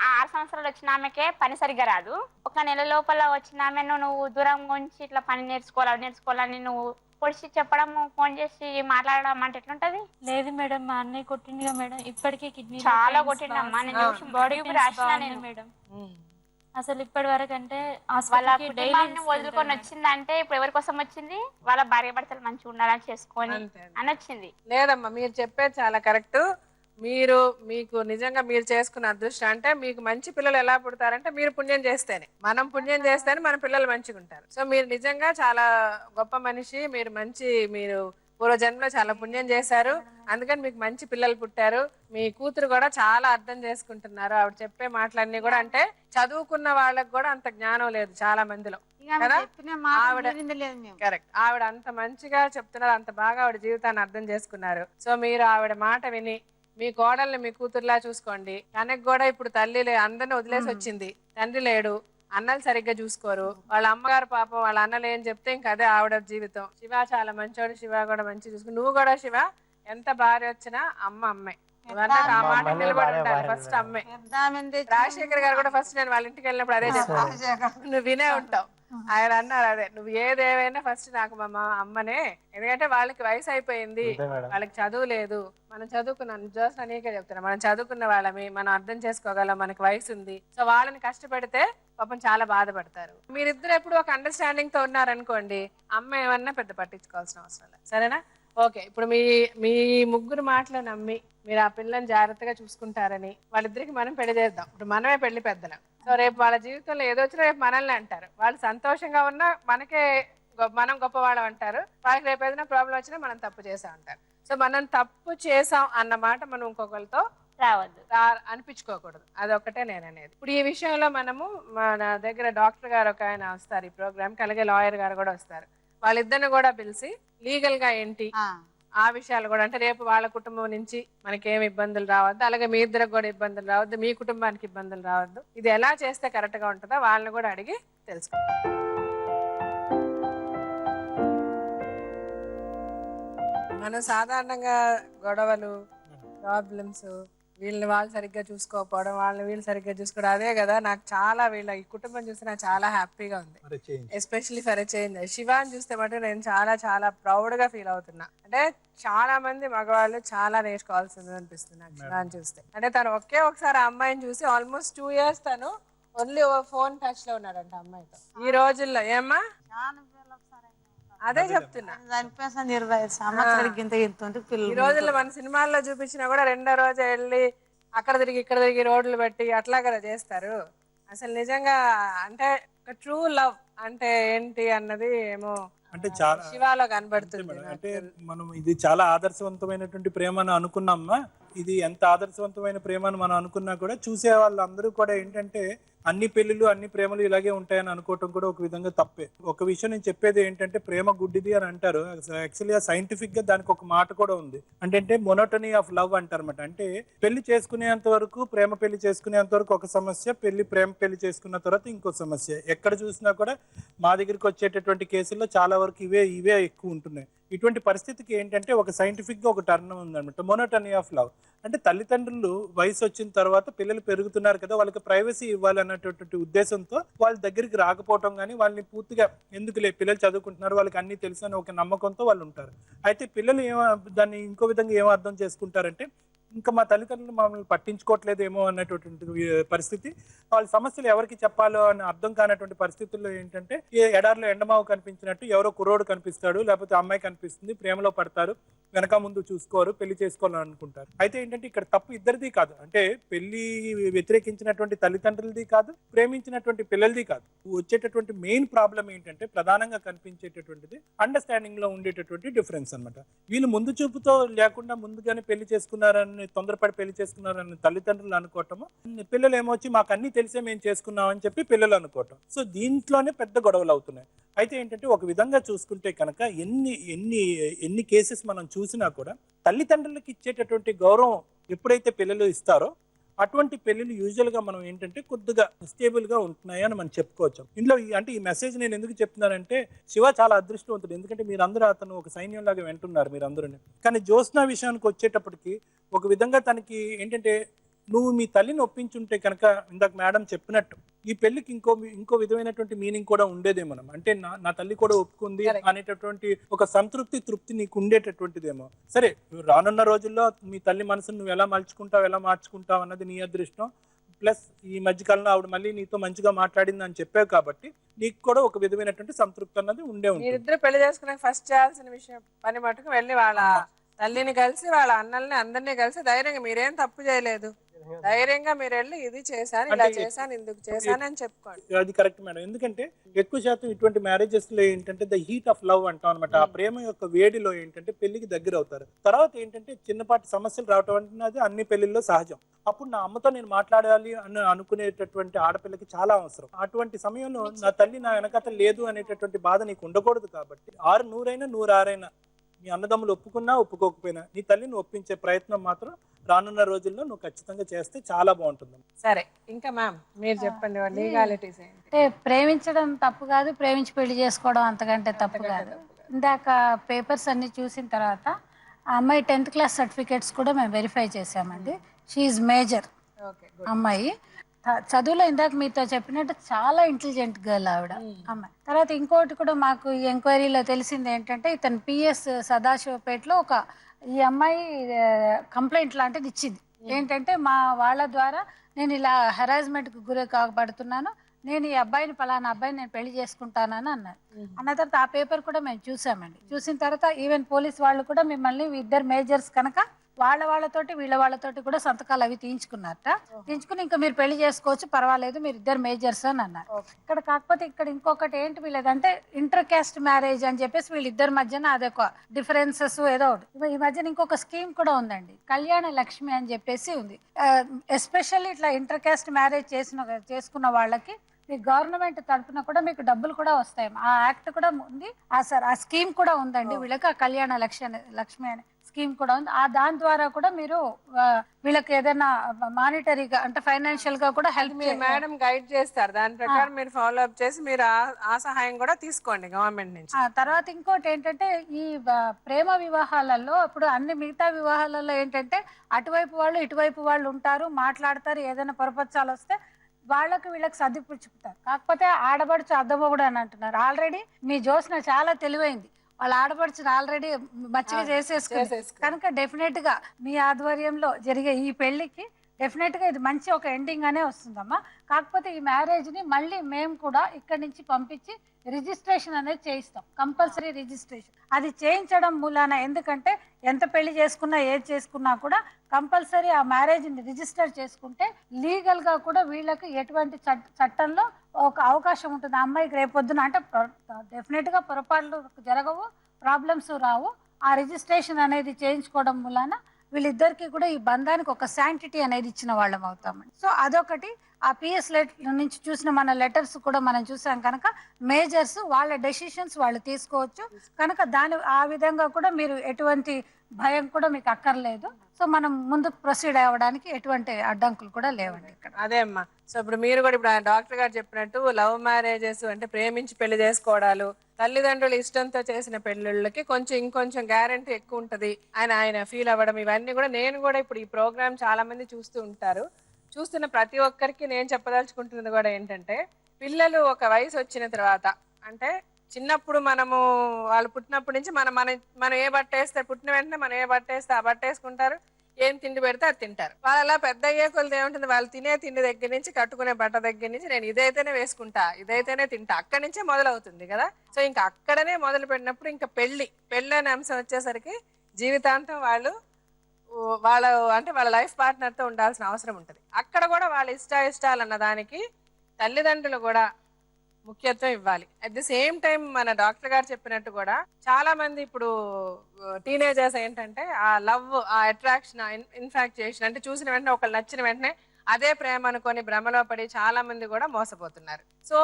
ఆ 6 సంవత్సరాలు వచ్చిన ఆమెకే పని సరిగ్గా రాదు. 1 నెల లోపల వచ్చిన ఆమెను నువ్వు దూరం ఉంచి ఇట్లా పని నేర్చుకోవాలని నువ్వు పొడిచి చెప్పడం, ఫోన్ చేసి మాట్లాడడం అంటే ఎట్లుంటది? లేదు మేడం, మా అన్నయ్య కొట్టిందిగా మేడం, ఇప్పటికే కిడ్నీ చాలా కొట్టిండమ్మా. బాడీ మేడం అసలు ఇప్పటి వరకు అంటే వాళ్ళ కుటుంబాన్ని వదులుకొని వచ్చిందంటే ఇప్పుడు ఎవరి కోసం వచ్చింది? వాళ్ళ భార్య భర్తలు మంచిగా ఉండాలని చేసుకొని అని వచ్చింది. లేదమ్మా మీరు చెప్పేది చాలా కరెక్ట్. మీకు నిజంగా మీరు చేసుకున్న అదృష్టం అంటే మీకు మంచి పిల్లలు ఎలా పుడతారంటే మీరు పుణ్యం చేస్తేనే, మనం పుణ్యం చేస్తేనే మన పిల్లలు మంచిగా ఉంటారు. సో మీరు నిజంగా చాలా గొప్ప మనిషి. మీరు పూర్వజన్మలో చాలా పుణ్యం చేశారు, అందుకని మీకు మంచి పిల్లలు పుట్టారు. మీ కూతురు కూడా చాలా అర్థం చేసుకుంటున్నారు. ఆవిడ చెప్పే మాటలన్నీ కూడా అంటే చదువుకున్న వాళ్ళకి కూడా అంత జ్ఞానం లేదు చాలా మందిలో కదా. కరెక్ట్. ఆవిడ అంత మంచిగా చెప్తున్నారు, అంత బాగా ఆవిడ జీవితాన్ని అర్థం చేసుకున్నారు. సో మీరు ఆవిడ మాట విని మీ కోడల్ని మీ కూతురులా చూసుకోండి. తనకు కూడా ఇప్పుడు తల్లి అందరిని వదిలేసి వచ్చింది, తండ్రి లేడు, అన్నలు సరిగ్గా చూసుకోరు. వాళ్ళ అమ్మగారు పాపం వాళ్ళ అన్నలు ఏం చెప్తే ఇంకా అదే ఆవిడ జీవితం. శివ చాలా మంచోడు, శివ కూడా మంచి చూసుకుని. నువ్వు కూడా శివ ఎంత భార్య వచ్చినా అమ్మే. ఆ మాట నిలబడి ఉంటారు ఫస్ట్ అమ్మే. రాజశేఖర్ గారు కూడా ఫస్ట్ నేను వాళ్ళ ఇంటికి వెళ్ళినప్పుడు అదే చెప్పాను, నువ్వు వినే ఉంటావు. ఆయన అన్నారు అదే, నువ్వు ఏదేవైనా ఫస్ట్ నాకు మా అమ్మనే. ఎందుకంటే వాళ్ళకి వయసు అయిపోయింది, వాళ్ళకి చదువు లేదు. మనం చదువుకున్నాం, జోస్న నీకే చెప్తున్నా, మనం చదువుకున్న వాళ్ళమి, మనం అర్థం చేసుకోగలం, మనకి వయసు ఉంది. సో వాళ్ళని కష్టపెడితే పాపం చాలా బాధపడతారు. మీరిద్దరు ఎప్పుడు ఒక అండర్స్టాండింగ్ తో ఉన్నారనుకోండి, అమ్మ ఏమన్నా పెద్ద పట్టించుకోవాల్సిన అవసరం లేదు. సరేనా? ఓకే. ఇప్పుడు మీ ముగ్గురు మాటలు నమ్మి మీరు ఆ పిల్లని జాగ్రత్తగా చూసుకుంటారని వాళ్ళిద్దరికి మనం పెళ్లి చేద్దాం. ఇప్పుడు మనమే పెళ్లి పెద్దలం. సో రేపు వాళ్ళ జీవితంలో ఏదో వచ్చినా రేపు మనల్ని అంటారు. వాళ్ళు సంతోషంగా ఉన్నా మనం గొప్పవాళ్ళం అంటారు. వాళ్ళకి రేపు ఏదైనా ప్రాబ్లం వచ్చినా మనం తప్పు చేసాం అంటారు. సో మనం తప్పు చేసాం అన్నమాట మనం ఇంకొకరితో రావద్దు, అనిపించుకోకూడదు. అదొక్కటే నేను అనేది. ఇప్పుడు ఈ విషయంలో మనము మన దగ్గర డాక్టర్ గారు ఒక ఆయన వస్తారు ఈ ప్రోగ్రామ్కి, అలాగే లాయర్ గారు కూడా వస్తారు. వాళ్ళిద్దరిని కూడా పిలిచి లీగల్ గా ఏంటి ఆ విషయాలు కూడా, అంటే రేపు వాళ్ళ కుటుంబం నుంచి మనకేమి ఇబ్బందులు రావద్దు, అలాగే మీ ఇద్దరికి కూడా ఇబ్బందులు రావద్దు, మీ కుటుంబానికి ఇబ్బందులు రావద్దు, ఇది ఎలా చేస్తే కరెక్ట్ గా ఉంటుందో వాళ్ళని కూడా అడిగి తెలుసుకోండి. మనం సాధారణంగా గొడవలు, ప్రాబ్లమ్స్, వీళ్ళని వాళ్ళు సరిగ్గా చూసుకోకపోవడం, వాళ్ళని వీళ్ళు సరిగ్గా చూసుకోవడం, అదే కదా నాకు చాలా వీళ్ళ ఈ కుటుంబం చూస్తే నాకు చాలా హ్యాపీగా ఉంది. Especially for a change. Shivani చూస్తే మటు నేను చాలా చాలా ప్రౌడ్గా ఫీల్ అవుతున్నా. అంటే చాలా మంది మగవాళ్ళు చాలా నేర్చుకోవాల్సింది అనిపిస్తుంది నాకు శివాని చూస్తే. అంటే తను ఒకసారి ఆ అమ్మాయిని చూసి ఆల్మోస్ట్ 2 years తను ఓన్లీ ఫోన్ టచ్ లో ఉన్నాడంట అమ్మాయితో. ఈ రోజుల్లో ఏమ్మా అదే చెప్తున్నా, ఈ రోజుల్లో మన సినిమాల్లో చూపించినా కూడా 2వ రోజు వెళ్ళి అక్కడ తిరిగి ఇక్కడ తిరిగి రోడ్లు పెట్టి అట్లా కదా చేస్తారు. అసలు నిజంగా అంటే ట్రూ లవ్ అంటే ఏంటి అన్నది ఏమో అంటే చాలా శివాలో కనబడుతుంది. అంటే మనం ఇది చాలా ఆదర్శవంతమైనటువంటి ప్రేమ అని అనుకున్నామా. ఇది ఎంత ఆదర్శవంతమైన ప్రేమ అని మనం అనుకున్నా కూడా చూసే వాళ్ళందరూ కూడా ఏంటంటే అన్ని పెళ్లిళ్ళు అన్ని ప్రేమలు ఇలాగే ఉంటాయని అనుకోవటం కూడా ఒక విధంగా తప్పే. ఒక విషయం నేను చెప్పేది ఏంటంటే ప్రేమ గుడ్డిది అని అంటారు. యాక్చువల్లీ సైంటిఫిక్ గా దానికి ఒక మాట కూడా ఉంది. అంటే మొనోటనీ ఆఫ్ లవ్ అంటారన్నమాట. అంటే పెళ్లి చేసుకునేంత వరకు ప్రేమ పెళ్లి చేసుకునేంత వరకు ఒక సమస్య, ప్రేమ పెళ్లి చేసుకున్న తర్వాత ఇంకో సమస్య. ఎక్కడ చూసినా కూడా మా దగ్గరికి వచ్చేటటువంటి కేసుల్లో చాలా వరకు ఇవే ఎక్కువ ఉంటున్నాయి. ఇటువంటి పరిస్థితికి ఏంటంటే ఒక సైంటిఫిక్ గా ఒక టర్మ్ ఉందన్నమాట, మొనోటనీ ఆఫ్ లవ్. అంటే తల్లిదండ్రులు వయసు వచ్చిన తర్వాత పిల్లలు పెరుగుతున్నారు కదా, వాళ్ళకి ప్రైవసీ ఇవ్వాలన్నటువంటి ఉద్దేశంతో వాళ్ళ దగ్గరికి రాకపోవటం, కానీ వాళ్ళని పూర్తిగా ఎందుకులే పిల్లలు చదువుకుంటున్నారు వాళ్ళకి అన్ని తెలుసు అని ఒక నమ్మకంతో వాళ్ళు ఉంటారు. అయితే పిల్లలు దాన్ని ఇంకో విధంగా ఏమో అర్థం చేసుకుంటారంటే ఇంకా మా తల్లిదండ్రులు మమ్మల్ని పట్టించుకోవట్లేదేమో అన్నటువంటి పరిస్థితి. వాళ్ళ సమస్యలు ఎవరికి చెప్పాలో అని అర్థం కానటువంటి పరిస్థితుల్లో ఏంటంటే ఎడారిలో ఎండమావు కనిపించినట్టు ఎవరో కుర్రోడు కనిపిస్తాడు, లేకపోతే అమ్మాయి కనిపిస్తుంది, ప్రేమలో పడతారు, వెనక ముందు చూసుకోరు, పెళ్లి చేసుకోవాలని అనుకుంటారు. అయితే ఏంటంటే ఇక్కడ తప్పు ఇద్దరిది కాదు. అంటే పెళ్లి వ్యతిరేకించినటువంటి తల్లిదండ్రులది కాదు, ప్రేమించినటువంటి పిల్లలది కాదు. వచ్చేటటువంటి మెయిన్ ప్రాబ్లం ఏంటంటే ప్రధానంగా కనిపించేటటువంటిది అండర్స్టాండింగ్ లో ఉండేటటువంటి డిఫరెన్స్ అన్నమాట. వీళ్ళు ముందు చూపుతో లేకుండా ముందుగానే పెళ్లి చేసుకున్నారని, తొందరపడి పెళ్లి చేసుకున్నారని తల్లిదండ్రులు అనుకోవటము, పిల్లలు ఏమొచ్చి మాకు అన్ని తెలిసే మేము చేసుకున్నాం అని చెప్పి పిల్లలు అనుకోవటం. సో దీంట్లోనే పెద్ద గొడవలు అవుతున్నాయి. అయితే ఏంటంటే ఒక విధంగా చూసుకుంటే కనుక ఎన్ని కేసెస్ మనం చూసినా కూడా తల్లిదండ్రులకి ఇచ్చేటటువంటి గౌరవం ఎప్పుడైతే పిల్లలు ఇస్తారో అటువంటి పెళ్లిళ్ళు యూజువల్ గా మనం ఏంటంటే కొద్దిగా స్టేబుల్ గా ఉంటున్నాయి అని మనం చెప్పుకోవచ్చు. ఇందులో అంటే ఈ మెసేజ్ నేను ఎందుకు చెప్తున్నానంటే శివ చాలా అదృష్టవంతుడు. ఎందుకంటే మీరందరూ అతను ఒక సైన్యం లాగా వింటున్నారు మీరందరూ. కానీ జ్యోత్స్న విషయానికి వచ్చేటప్పటికి ఒక విధంగా తనకి ఏంటంటే నువ్వు మీ తల్లిని ఒప్పించుంటే కనుక ఇందాక మేడం చెప్పినట్టు ఈ పెళ్లికి ఇంకో విధమైనటువంటి మీనింగ్ కూడా ఉండేదేమో. అంటే నా తల్లి కూడా ఒప్పుకుంది అనేటటువంటి ఒక తృప్తి నీకు ఉండేటటువంటిదేమో. సరే రానున్న రోజుల్లో మీ తల్లి మనసును నువ్వు ఎలా మార్చుకుంటావు అన్నది నీ అదృష్టం. ప్లస్ ఈ మధ్యకాలంలో ఆవిడ మళ్ళీ నీతో మంచిగా మాట్లాడింది అని చెప్పావు కాబట్టి నీకు కూడా ఒక విధమైనటువంటి సంతృప్తి అన్నది ఉంటుంది. మీరిద్దరు పెళ్లి చేసుకునే ఫస్ట్ చేయాల్సిన విషయం పని మటుకు వెళ్ళి వాళ్ళ తల్లిని కలిసి వాళ్ళ అన్నల్ని అందరినీ కలిసి ధైర్యంగా మీరేం తప్పు చేయలేదు, ధైర్యంగా మీరు వెళ్ళి ఇది చేశాను ఇలా చేశాను ఇందుకు చేశాను అని చెప్పుకోండి. అది కరెక్ట్ మేడం. ఎందుకంటే ఎక్కువ శాతం ఇటువంటి మ్యారేజెస్ లో ఏంటంటే ద హీట్ ఆఫ్ లవ్ అంటాం అనమాట. ఆ ప్రేమ యొక్క వేడిలో ఏంటంటే పెళ్లికి దగ్గర అవుతారు. తర్వాత ఏంటంటే చిన్నపాటి సమస్యలు రావటం అనేది అన్ని పెళ్లిల్లో సహజం. అప్పుడు నా అమ్మతో నేను మాట్లాడాలి అని అనుకునేటటువంటి ఆడపిల్లకి చాలా అవసరం. అటువంటి సమయంలో నా తల్లి నా వెనకత లేదు అనేటటువంటి బాధ నీకు ఉండకూడదు. కాబట్టి 100 మీ అన్నదమ్ములు ఒప్పుకున్నా ఒప్పుకోకపోయినా నీ తల్లిని ఒప్పించే ప్రయత్నం మాత్రం రానున్న రోజుల్లో నువ్వు ఖచ్చితంగా చేస్తే చాలా బాగుంటుంది. సరే ఇంకా మ్యామ్ మీరు చెప్పండి లీగాలిటీస్ ఏంటి? అంటే ప్రేమించడం తప్పు కాదు, ప్రేమించి పెళ్లి చేసుకోవడం అంతకంటే తప్పు కాదు. ఇందాక పేపర్స్ అన్ని చూసిన తర్వాత ఆ అమ్మాయి 10th క్లాస్ సర్టిఫికేట్స్ కూడా మేము వెరిఫై చేసామండి. షీఈ్ మేజర్ అమ్మాయి. చదువులో ఇందాక మీతో చెప్పినట్టు చాలా ఇంటెలిజెంట్ గర్ల్ ఆవిడ అమ్మాయి. తర్వాత ఇంకోటి కూడా మాకు ఈ ఎంక్వైరీలో తెలిసింది ఏంటంటే ఇతను PS సదాశివపేటలో ఈ అమ్మాయి కంప్లైంట్ లాంటిది ఇచ్చింది. ఏంటంటే మా వాళ్ళ ద్వారా నేను ఇలా హెరాస్మెంట్కి గురి కాబడుతున్నాను, నేను ఈ అబ్బాయిని పలానా అబ్బాయిని నేను పెళ్లి చేసుకుంటానని అన్నారు. అన్న తర్వాత ఆ పేపర్ కూడా మేము చూసామండి. చూసిన తర్వాత ఈవెన్ పోలీస్ వాళ్ళు కూడా మిమ్మల్ని ఇద్దరు మేజర్స్ కనుక వాళ్ళతోటి వాళ్ళతోటి కూడా సంతకాలు అవి తీయించుకుని ఇంకా మీరు పెళ్లి చేసుకోవచ్చు పర్వాలేదు మీరు ఇద్దరు మేజర్స్ అని అన్నారు. కాకపోతే ఇక్కడ ఇంకొకటి ఏంటి వీళ్ళదంటే ఇంటర్ కాస్ట్ మ్యారేజ్ అని చెప్పేసి వీళ్ళిద్దరి మధ్యన అదొక డిఫరెన్సెస్ ఏదో ఒకటి. ఈ మధ్యన ఇంకొక స్కీమ్ కూడా ఉందండి, కళ్యాణ లక్ష్మి అని చెప్పేసి ఉంది. ఎస్పెషల్లీ ఇట్లా ఇంటర్ కాస్ట్ మ్యారేజ్ చేసుకున్న వాళ్ళకి మీ గవర్నమెంట్ తరఫున కూడా మీకు డబ్బులు కూడా వస్తాయి. ఆ యాక్ట్ కూడా ఉంది, ఆ స్కీమ్ కూడా ఉందండి వీళ్ళకి. ఆ కళ్యాణ లక్ష్మి అనే స్కీమ్ కూడా ఉంది. దాని ద్వారా కూడా మీరు వీళ్ళకి ఏదైనా మానిటరీగా అంటే ఫైనాన్షియల్ గా కూడా హెల్ప్ మీరు మేడం గైడ్ చేస్తారు, దాని ప్రకారం మీరు ఫాలో అప్ చేసి మీరు ఆ సహాయం కూడా తీసుకోండి గవర్నమెంట్ నుంచి. తర్వాత ఇంకోటి ఏంటంటే ఈ ప్రేమ వివాహాలలో ఇప్పుడు అన్ని మిగతా వివాహాలలో ఏంటంటే అటువైపు వాళ్ళు ఇటువైపు వాళ్ళు ఉంటారు, మాట్లాడతారు, ఏదైనా పొరపచ్చాలు వస్తే వాళ్ళకి వీళ్ళకి సర్దిపుచ్చుకుంటారు. కాకపోతే ఆడబడుచు అద్దమొగుడు అని అంటున్నారు. ఆల్రెడీ మీ జ్యోత్స్న చాలా తెలివైంది, వాళ్ళ ఆడపడుచుని ఆల్రెడీ మచ్చిగా చేసేసుకుంది కనుక డెఫినెట్ గా మీ ఆధ్వర్యంలో జరిగే ఈ పెళ్లికి డెఫినెట్ గా ఇది మంచి ఒక ఎండింగ్ అనే వస్తుందమ్మా. కాకపోతే ఈ మ్యారేజ్ ని మళ్ళీ మేము కూడా ఇక్కడి నుంచి పంపించి రిజిస్ట్రేషన్ అనేది చేయిస్తాం, కంపల్సరీ రిజిస్ట్రేషన్. అది చేయించడం మూలాన ఎందుకంటే ఎంత పెళ్లి చేసుకున్నా ఏది చేసుకున్నా కూడా కంపల్సరీ ఆ మ్యారేజ్ ని రిజిస్టర్ చేసుకుంటే లీగల్ గా కూడా వీళ్ళకి ఎటువంటి చట్టంలో ఒక అవకాశం ఉంటుంది. ఆ అమ్మాయికి రేపొద్దున అంటే డెఫినెట్ గా పొరపాట్లు జరగవు, ప్రాబ్లమ్స్ రావు. ఆ రిజిస్ట్రేషన్ అనేది చేయించుకోవడం మూలాన వీళ్ళిద్దరికి కూడా ఈ బంధానికి ఒక శాంటిటీ అనేది ఇచ్చిన వాళ్ళం అవుతామండి. సో అదొకటి. ఆ పిఎస్ లెటర్ నుంచి చూసిన మన లెటర్స్ కూడా మనం చూసాం కనుక మేజర్స్ వాళ్ళ డెసిషన్స్ వాళ్ళు తీసుకోవచ్చు కనుక ఆ విధంగా కూడా మీరు ఎటువంటి భయం కూడా మీకు అక్కర్లేదు. సో మనం ముందుకు ప్రొసీడ్ అవ్వడానికి ఎటువంటి అడ్డంకులు కూడా లేవండి ఇక్కడ. అదే అమ్మా. సో ఇప్పుడు మీరు కూడా ఇప్పుడు డాక్టర్ గారు చెప్పినట్టు లవ్ మ్యారేజెస్ అంటే ప్రేమించి పెళ్లి చేసుకోవడాలు, తల్లిదండ్రులు ఇష్టంతో చేసిన పెళ్ళిళ్ళకి ఇంకొంచెం గ్యారంటీ ఎక్కువ ఉంటది ఆయన ఫీల్ అవ్వడం, ఇవన్నీ కూడా నేను కూడా ఇప్పుడు ఈ ప్రోగ్రామ్ చాలా మంది చూస్తూ ఉంటారు. చూస్తున్న ప్రతి ఒక్కరికి నేను చెప్పదలుచుకుంటున్నది కూడా ఏంటంటే పిల్లలు ఒక వయసు వచ్చిన తర్వాత అంటే చిన్నప్పుడు మనము వాళ్ళు పుట్టినప్పటి నుంచి మనం ఏ బట్ట వేస్తే పుట్టిన వెంటనే మనం ఏ బట్ట వేస్తే ఆ బట్ట వేసుకుంటారు, ఏం తిండి పెడితే అది తింటారు. వాళ్ళు అలా పెద్ద అయ్యే కొలది ఏముంటుంది, వాళ్ళు తినే తిండి దగ్గర నుంచి కట్టుకునే బట్ట దగ్గర నుంచి నేను ఇదైతేనే వేసుకుంటా, ఇదైతేనే తింటా, అక్కడి నుంచే మొదలవుతుంది కదా. సో ఇంకా అక్కడనే మొదలు పెట్టినప్పుడు ఇంకా పెళ్లి అనే అంశం వచ్చేసరికి జీవితాంతం వాళ్ళ లైఫ్ పార్ట్నర్ తో ఉండాల్సిన అవసరం ఉంటుంది. అక్కడ కూడా వాళ్ళ ఇష్టాలు అన్న దానికి తల్లిదండ్రులు కూడా ముఖ్యత్వం ఇవ్వాలి. అట్ ది సేమ్ టైం మన డాక్టర్ గారు చెప్పినట్టు కూడా చాలా మంది ఇప్పుడు టీనేజర్స్ ఏంటంటే ఆ లవ్, ఆ అట్రాక్షన్, ఇన్ఫాక్చుయేషన్ అంటే చూసిన వెంటనే ఒకళ్ళు నచ్చిన వెంటనే అదే ప్రేమ అనుకొని భ్రమలో పడి చాలా మంది కూడా మోసపోతున్నారు. సో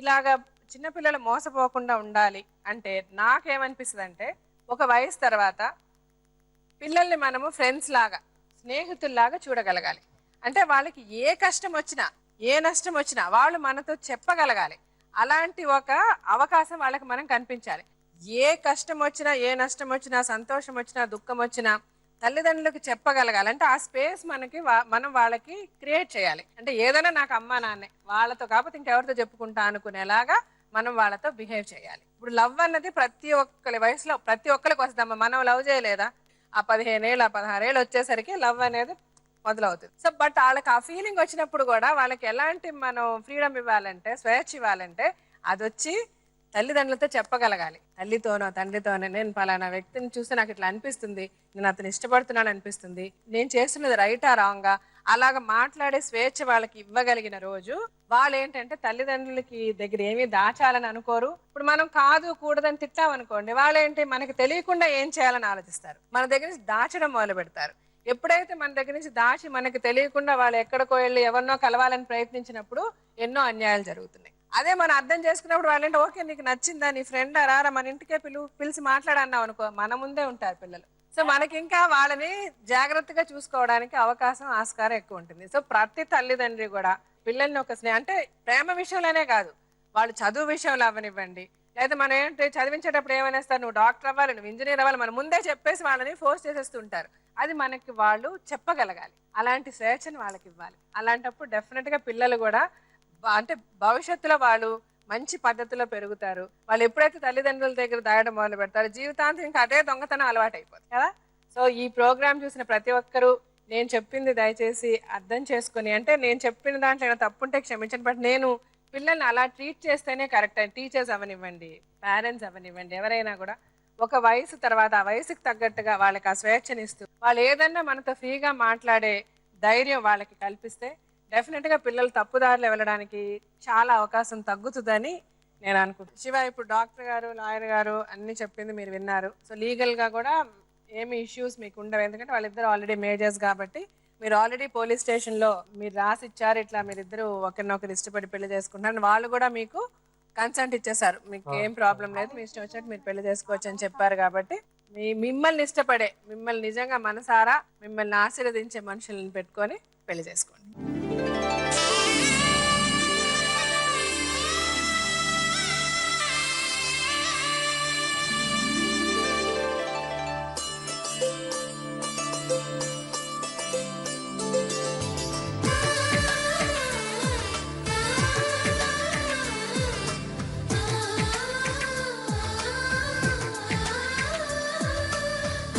ఇలాగా చిన్నపిల్లలు మోసపోకుండా ఉండాలి అంటే నాకేమనిపిస్తుంది అంటే ఒక వయసు తర్వాత పిల్లల్ని మనము ఫ్రెండ్స్ లాగా, స్నేహితుల్లాగా చూడగలగాలి. అంటే వాళ్ళకి ఏ కష్టం వచ్చినా ఏ నష్టం వచ్చినా వాళ్ళు మనతో చెప్పగలగాలి. అలాంటి ఒక అవకాశం వాళ్ళకి మనం కనిపించాలి. ఏ కష్టం వచ్చినా ఏ నష్టం వచ్చినా సంతోషం వచ్చినా దుఃఖం వచ్చినా తల్లిదండ్రులకు చెప్పగలగాలి. అంటే ఆ స్పేస్ మనం వాళ్ళకి క్రియేట్ చేయాలి. అంటే ఏదైనా నాకు అమ్మా నాన్నే, వాళ్ళతో కాకపోతే ఇంకెవరితో చెప్పుకుంటా అనుకునేలాగా మనం వాళ్ళతో బిహేవ్ చేయాలి. ఇప్పుడు లవ్ అన్నది ప్రతి ఒక్కరి వయసులో ప్రతి ఒక్కరికి వస్తుందమ్మా. మనం లవ్ చేయలేదా? ఆ 15 ఏళ్ళు 16 ఏళ్ళు వచ్చేసరికి లవ్ అనేది మొదలవుతుంది. సో బట్ వాళ్ళకి ఆ ఫీలింగ్ వచ్చినప్పుడు కూడా వాళ్ళకి ఎలాంటి మనం ఫ్రీడమ్ ఇవ్వాలంటే, స్వేచ్ఛ ఇవ్వాలంటే అది వచ్చి తల్లిదండ్రులతో చెప్పగలగాలి. తల్లితోనో తండ్రితోనో నేను పలానా వ్యక్తిని చూస్తే నాకు ఇట్లా అనిపిస్తుంది, నేను అతను ఇష్టపడుతున్నాను అనిపిస్తుంది, నేను చేస్తున్నది రైటా రాంగా, అలాగ మాట్లాడే స్వేచ్ఛ వాళ్ళకి ఇవ్వగలిగిన రోజు వాళ్ళు ఏంటంటే తల్లిదండ్రులకి దగ్గర ఏమీ దాచాలని అనుకోరు. ఇప్పుడు మనం కాదు కూడదని తిట్టామనుకోండి, వాళ్ళేంటి మనకి తెలియకుండా ఏం చేయాలని ఆలోచిస్తారు, మన దగ్గర నుంచి దాచడం మొదలు పెడతారు. ఎప్పుడైతే మన దగ్గర నుంచి దాచి మనకి తెలియకుండా వాళ్ళు ఎక్కడికో వెళ్ళి ఎవరినో కలవాలని ప్రయత్నించినప్పుడు ఎన్నో అన్యాయాలు జరుగుతున్నాయి. అదే మనం అర్థం చేసుకున్నప్పుడు వాళ్ళంటే ఓకే నీకు నచ్చిందా, నీ ఫ్రెండ్ రారా మన ఇంటికే పిలిచి మాట్లాడన్నావు అనుకో, మన ముందే ఉంటారు పిల్లలు. సో మనకి ఇంకా వాళ్ళని జాగ్రత్తగా చూసుకోవడానికి అవకాశం ఆస్కారం ఎక్కువ ఉంటుంది. సో ప్రతి తల్లిదండ్రి కూడా పిల్లల్ని ఒక అంటే ప్రేమ విషయంలోనే కాదు, వాళ్ళు చదువు విషయంలో అవ్వనివ్వండి, లేదా మనం ఏంటి చదివించేటప్పుడు ఏమనేస్తారు, నువ్వు డాక్టర్ అవ్వాలి, నువ్వు ఇంజనీర్ అవ్వాలి, మనం ముందే చెప్పేసి వాళ్ళని ఫోర్స్ చేసేస్తుంటారు. అది మనకి వాళ్ళు చెప్పగలగాలి, అలాంటి స్వేచ్ఛను వాళ్ళకి ఇవ్వాలి. అలాంటప్పుడు డెఫినెట్ గా పిల్లలు కూడా అంటే భవిష్యత్తులో వాళ్ళు మంచి పద్ధతిలో పెరుగుతారు. వాళ్ళు ఎప్పుడైతే తల్లిదండ్రుల దగ్గర దాయడం మొదలు పెడతారు జీవితాంతం ఇంకా అదే దొంగతనం అలవాటు అయిపోతుంది కదా. సో ఈ ప్రోగ్రామ్ చూసిన ప్రతి ఒక్కరూ నేను చెప్పింది దయచేసి అర్థం చేసుకుని, అంటే నేను చెప్పిన దాంట్లో ఏమైనా తప్పుంటే క్షమించండి, బట్ నేను పిల్లల్ని అలా ట్రీట్ చేస్తేనే కరెక్ట్. టీచర్స్ అవనివ్వండి, పేరెంట్స్ అవనివ్వండి, ఎవరైనా కూడా ఒక వయసు తర్వాత ఆ వయసుకు తగ్గట్టుగా వాళ్ళకి ఆ స్వేచ్ఛనిస్తూ వాళ్ళు ఏదన్నా మనతో ఫ్రీగా మాట్లాడే ధైర్యం వాళ్ళకి కల్పిస్తే డెఫినెట్ గా పిల్లలు తప్పుదారులు వెళ్ళడానికి చాలా అవకాశం తగ్గుతుందని నేను అనుకుంటున్నాను. శివ, ఇప్పుడు డాక్టర్ గారు, లాయర్ గారు అన్ని చెప్పింది మీరు విన్నారు. సో లీగల్ గా కూడా ఏమి ఇష్యూస్ మీకు ఉండవు, ఎందుకంటే వాళ్ళిద్దరు ఆల్రెడీ మేజర్స్ కాబట్టి మీరు ఆల్రెడీ పోలీస్ స్టేషన్ లో మీరు రాసి ఇచ్చారు, ఇట్లా మీరిద్దరు ఒకరినొకరు ఇష్టపడి పెళ్లి చేసుకుంటారు, వాళ్ళు కూడా మీకు కన్సెంట్ ఇచ్చేసారు, మీకు ఏం ప్రాబ్లం లేదు, మీ ఇష్టం వచ్చినట్టు మీరు పెళ్లి చేసుకోవచ్చు అని చెప్పారు. కాబట్టి మిమ్మల్ని ఇష్టపడే, మిమ్మల్ని నిజంగా మనసారా మిమ్మల్ని ఆశీర్వదించే మనుషులను పెట్టుకొని పెళ్లి చేసుకోండి.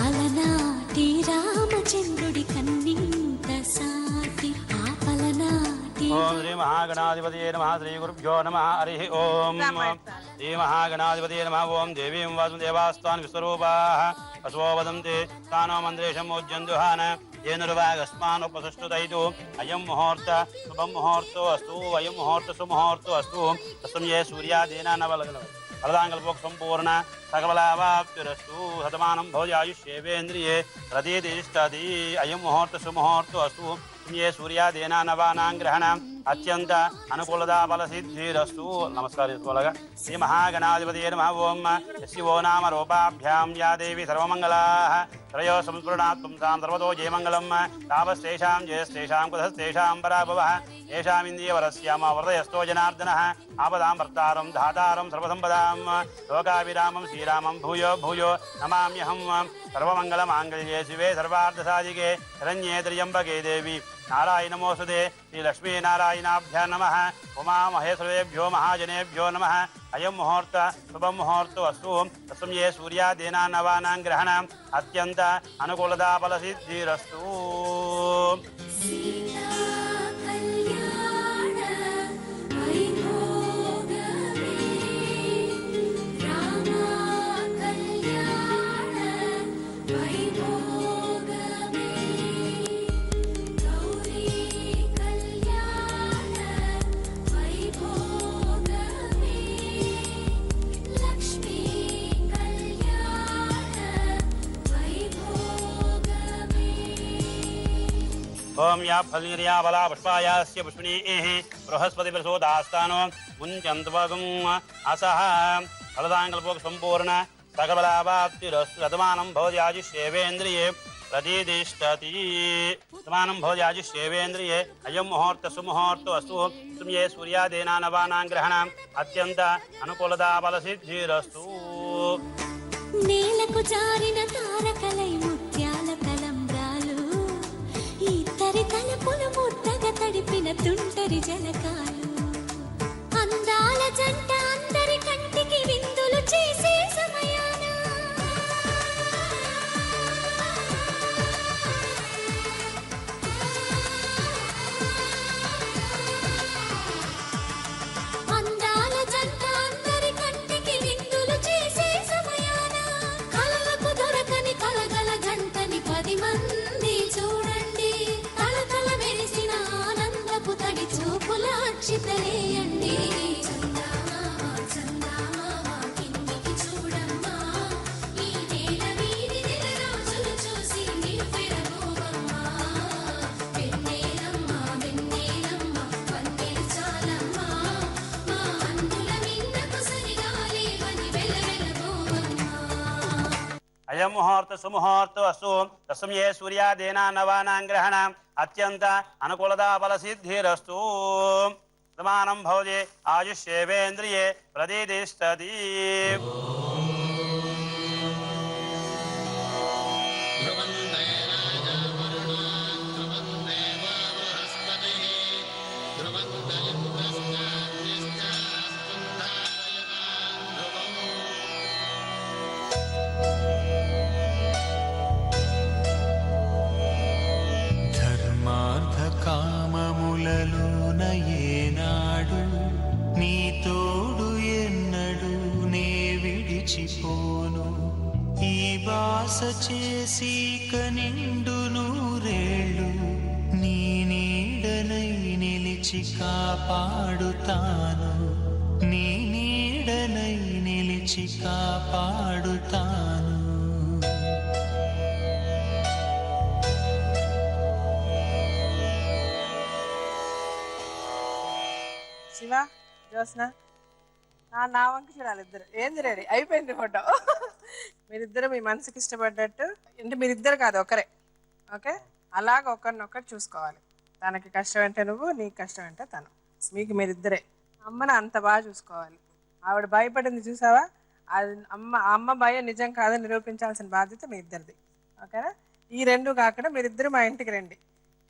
అలనాటి రామచంద్రుడి కన్నింత సాటి ఆపలనాటి. ఓం శ్రీ మహాగణాధిపతయే నమః. శ్రీ గురుభ్యో నమః. హరి ఓం. శ్రీ మహాగణాధిపతయే నమః. ఓం దేవీం వాసుదేవాస్తాన్ విశ్వరూపాః అసవో వదంతి తానో మంత్రేషం మోజ్జందుహాన ఏనుర్వాగస్మాన్ ఉపసృష్టైతు. అయం ముహూర్త శుభం ముహూర్తో అస్తు. అయం ముహూర్త సుముహూర్తో అస్తు. తస్సం ఏ సూర్యాదీనా నవలగలవు ఫలదాంగల్పోక్ సంపూర్ణ సకలలాభాప్తిరస్తు. శతమానం భోజాయుష్యేవేంద్రియే ప్రతిష్ఠతి. అయం ముహూర్త సుముహూర్తో అస్తు. ये सूर्यादीना नवानां ग्रहणम् अत्यंत अनुकूलता फलसिद्धिरस्तु. नमस्कार. श्री महागणाधिपतये नमः. ओम शिवो नाम रूपाभ्यां या देवी सर्वमंगलाः त्रयो संस्फुरणात् पुंसां सर्वतो जयमंगलम्. तापस्तेषां जयस्तेषां कुतस्तेषां पराभवः येषामिन्द्रियवरस्याम वरदयस्तो जनार्दनः. आपदां भर्तारं धातारं सर्वसम्पदां लोकाभिरामं श्रीरामं भूयो भूयो नमाम्यहं. सर्वमंगलमांगल्ये शिवे सर्वार्थसाधिके शरण्ये त्र्यंबके देवी नारायण नमोस्तुते. श्री लक्ष्मी नारायणाभ्यां नमः. उमा महेश्वरेभ्यो महाजनेभ्यो नमः. अयं मुहूर्त शुभं मुहूर्तो अस्तु. तस्म ये सूर्यादीना नवानां ग्रहणम् अत्यंत अनुकूलता फलसिद्धिरस्तु. ओम या फलिर्या बला पुष्पायास्य पुष्पिणीः बृहस्पति प्रसोदास्तानो मुञ्चन्त्वगम् असः. फलदाङ्गल्पोक सम्पूर्ण सकललाभाप्तिरस्तु. शतमानं भवत्याजिष्येवेन्द्रिये प्रतिष्ठति. शतमानं भवत्याजिष्येवेन्द्रिये. अयं मुहूर्त सुमुहूर्तो अस्तु. ये सूर्यादीना नवानां ग्रहणम् अत्यंत अनुकूलता फलसिद्धिरस्तु. నేలకు జారిన తారకలై ముత్యాల తలంబ్రాలు ఇద్దరి తలపులు ముద్దగా తడిపిన తుంటరి జలకాలు. అందాల జంట అందరి కంటికి విందులు చేసే సమయాన అందాల జంట అందరి కంటికి విందులు చేసే సమయాన కలలకు దొరకని కలగల జంటని 10 మంది చూడండి. తలతల మెరిసిన ఆనందపు తడి చూపుల అక్షితలేయండి. కిందికి చూడమ్మా ఈ నేల వీధి నెల రోజులు చూసి నీవు పెరగోవమ్మా. వెన్నెలమ్మ వెన్నెలమ్మ వన్నెలు చాలమ్మా మా అన్నుల మిన్నకు సరిగా లేవని వెలవెలగోవమ్మా. अयं मुहूर्त सुमुहूर्तो अस्तु. तस्म ये सूर्यादीना नवानां ग्रहणम् अत्यंत अनुकूलता फलसिद्धिरस्तु. शतमानं भवति आयुष्येवेन्द्रिये प्रतिष्ठति. ధర్మార్థ కామములలోన ఏనాడు నీ తోడు ఎన్నడు నే విడిచిపోను. ఈ బాస చేసి కనిండు నూరేళ్ళు నీ నీడనై నిలిచి కాపాడుతాను. నీ నీడనై నిలిచి కాపాడుతాను. శివ, జ్యోత్స్న, నా వంక చూడాలి ఇద్దరు. ఏంది రెడీ అయిపోయింది ఫోటో. మీరిద్దరు మీ మనసుకి ఇష్టపడ్డట్టు, అంటే మీరిద్దరు కాదు ఒకరే, ఓకే? అలాగ ఒకరినొకరు చూసుకోవాలి. తనకి కష్టం అంటే నువ్వు, నీకు కష్టం అంటే తను, మీకు మీరిద్దరే. అమ్మను అంత బాగా చూసుకోవాలి. ఆవిడ భయపడింది చూసావా, అది అమ్మ భయం నిజం కాదని నిరూపించాల్సిన బాధ్యత మీ ఇద్దరిది, ఓకేనా? ఈ రెండు కాకుండా మీరిద్దరు మా ఇంటికి రండి,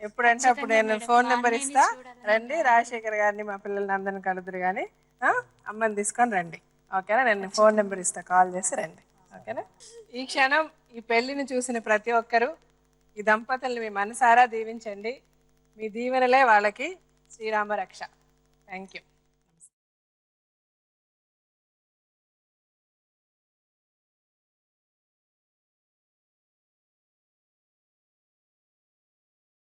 ఎప్పుడంటే అప్పుడు నేను ఫోన్ నెంబర్ ఇస్తా, రండి. రాజశేఖర్ గారిని మా పిల్లల్ని అందరిని కలుదురు కానీ అమ్మని తీసుకొని రండి, ఓకేనా? నేను ఫోన్ నెంబర్ ఇస్తా, కాల్ చేసి రండి, ఓకేనా? ఈ క్షణం ఈ పెళ్లిని చూసిన ప్రతి ఒక్కరూ ఈ దంపతుల్ని మీ మనసారా దీవించండి. మీ దీవెనలే వాళ్ళకి శ్రీరామ రక్ష. Thank you.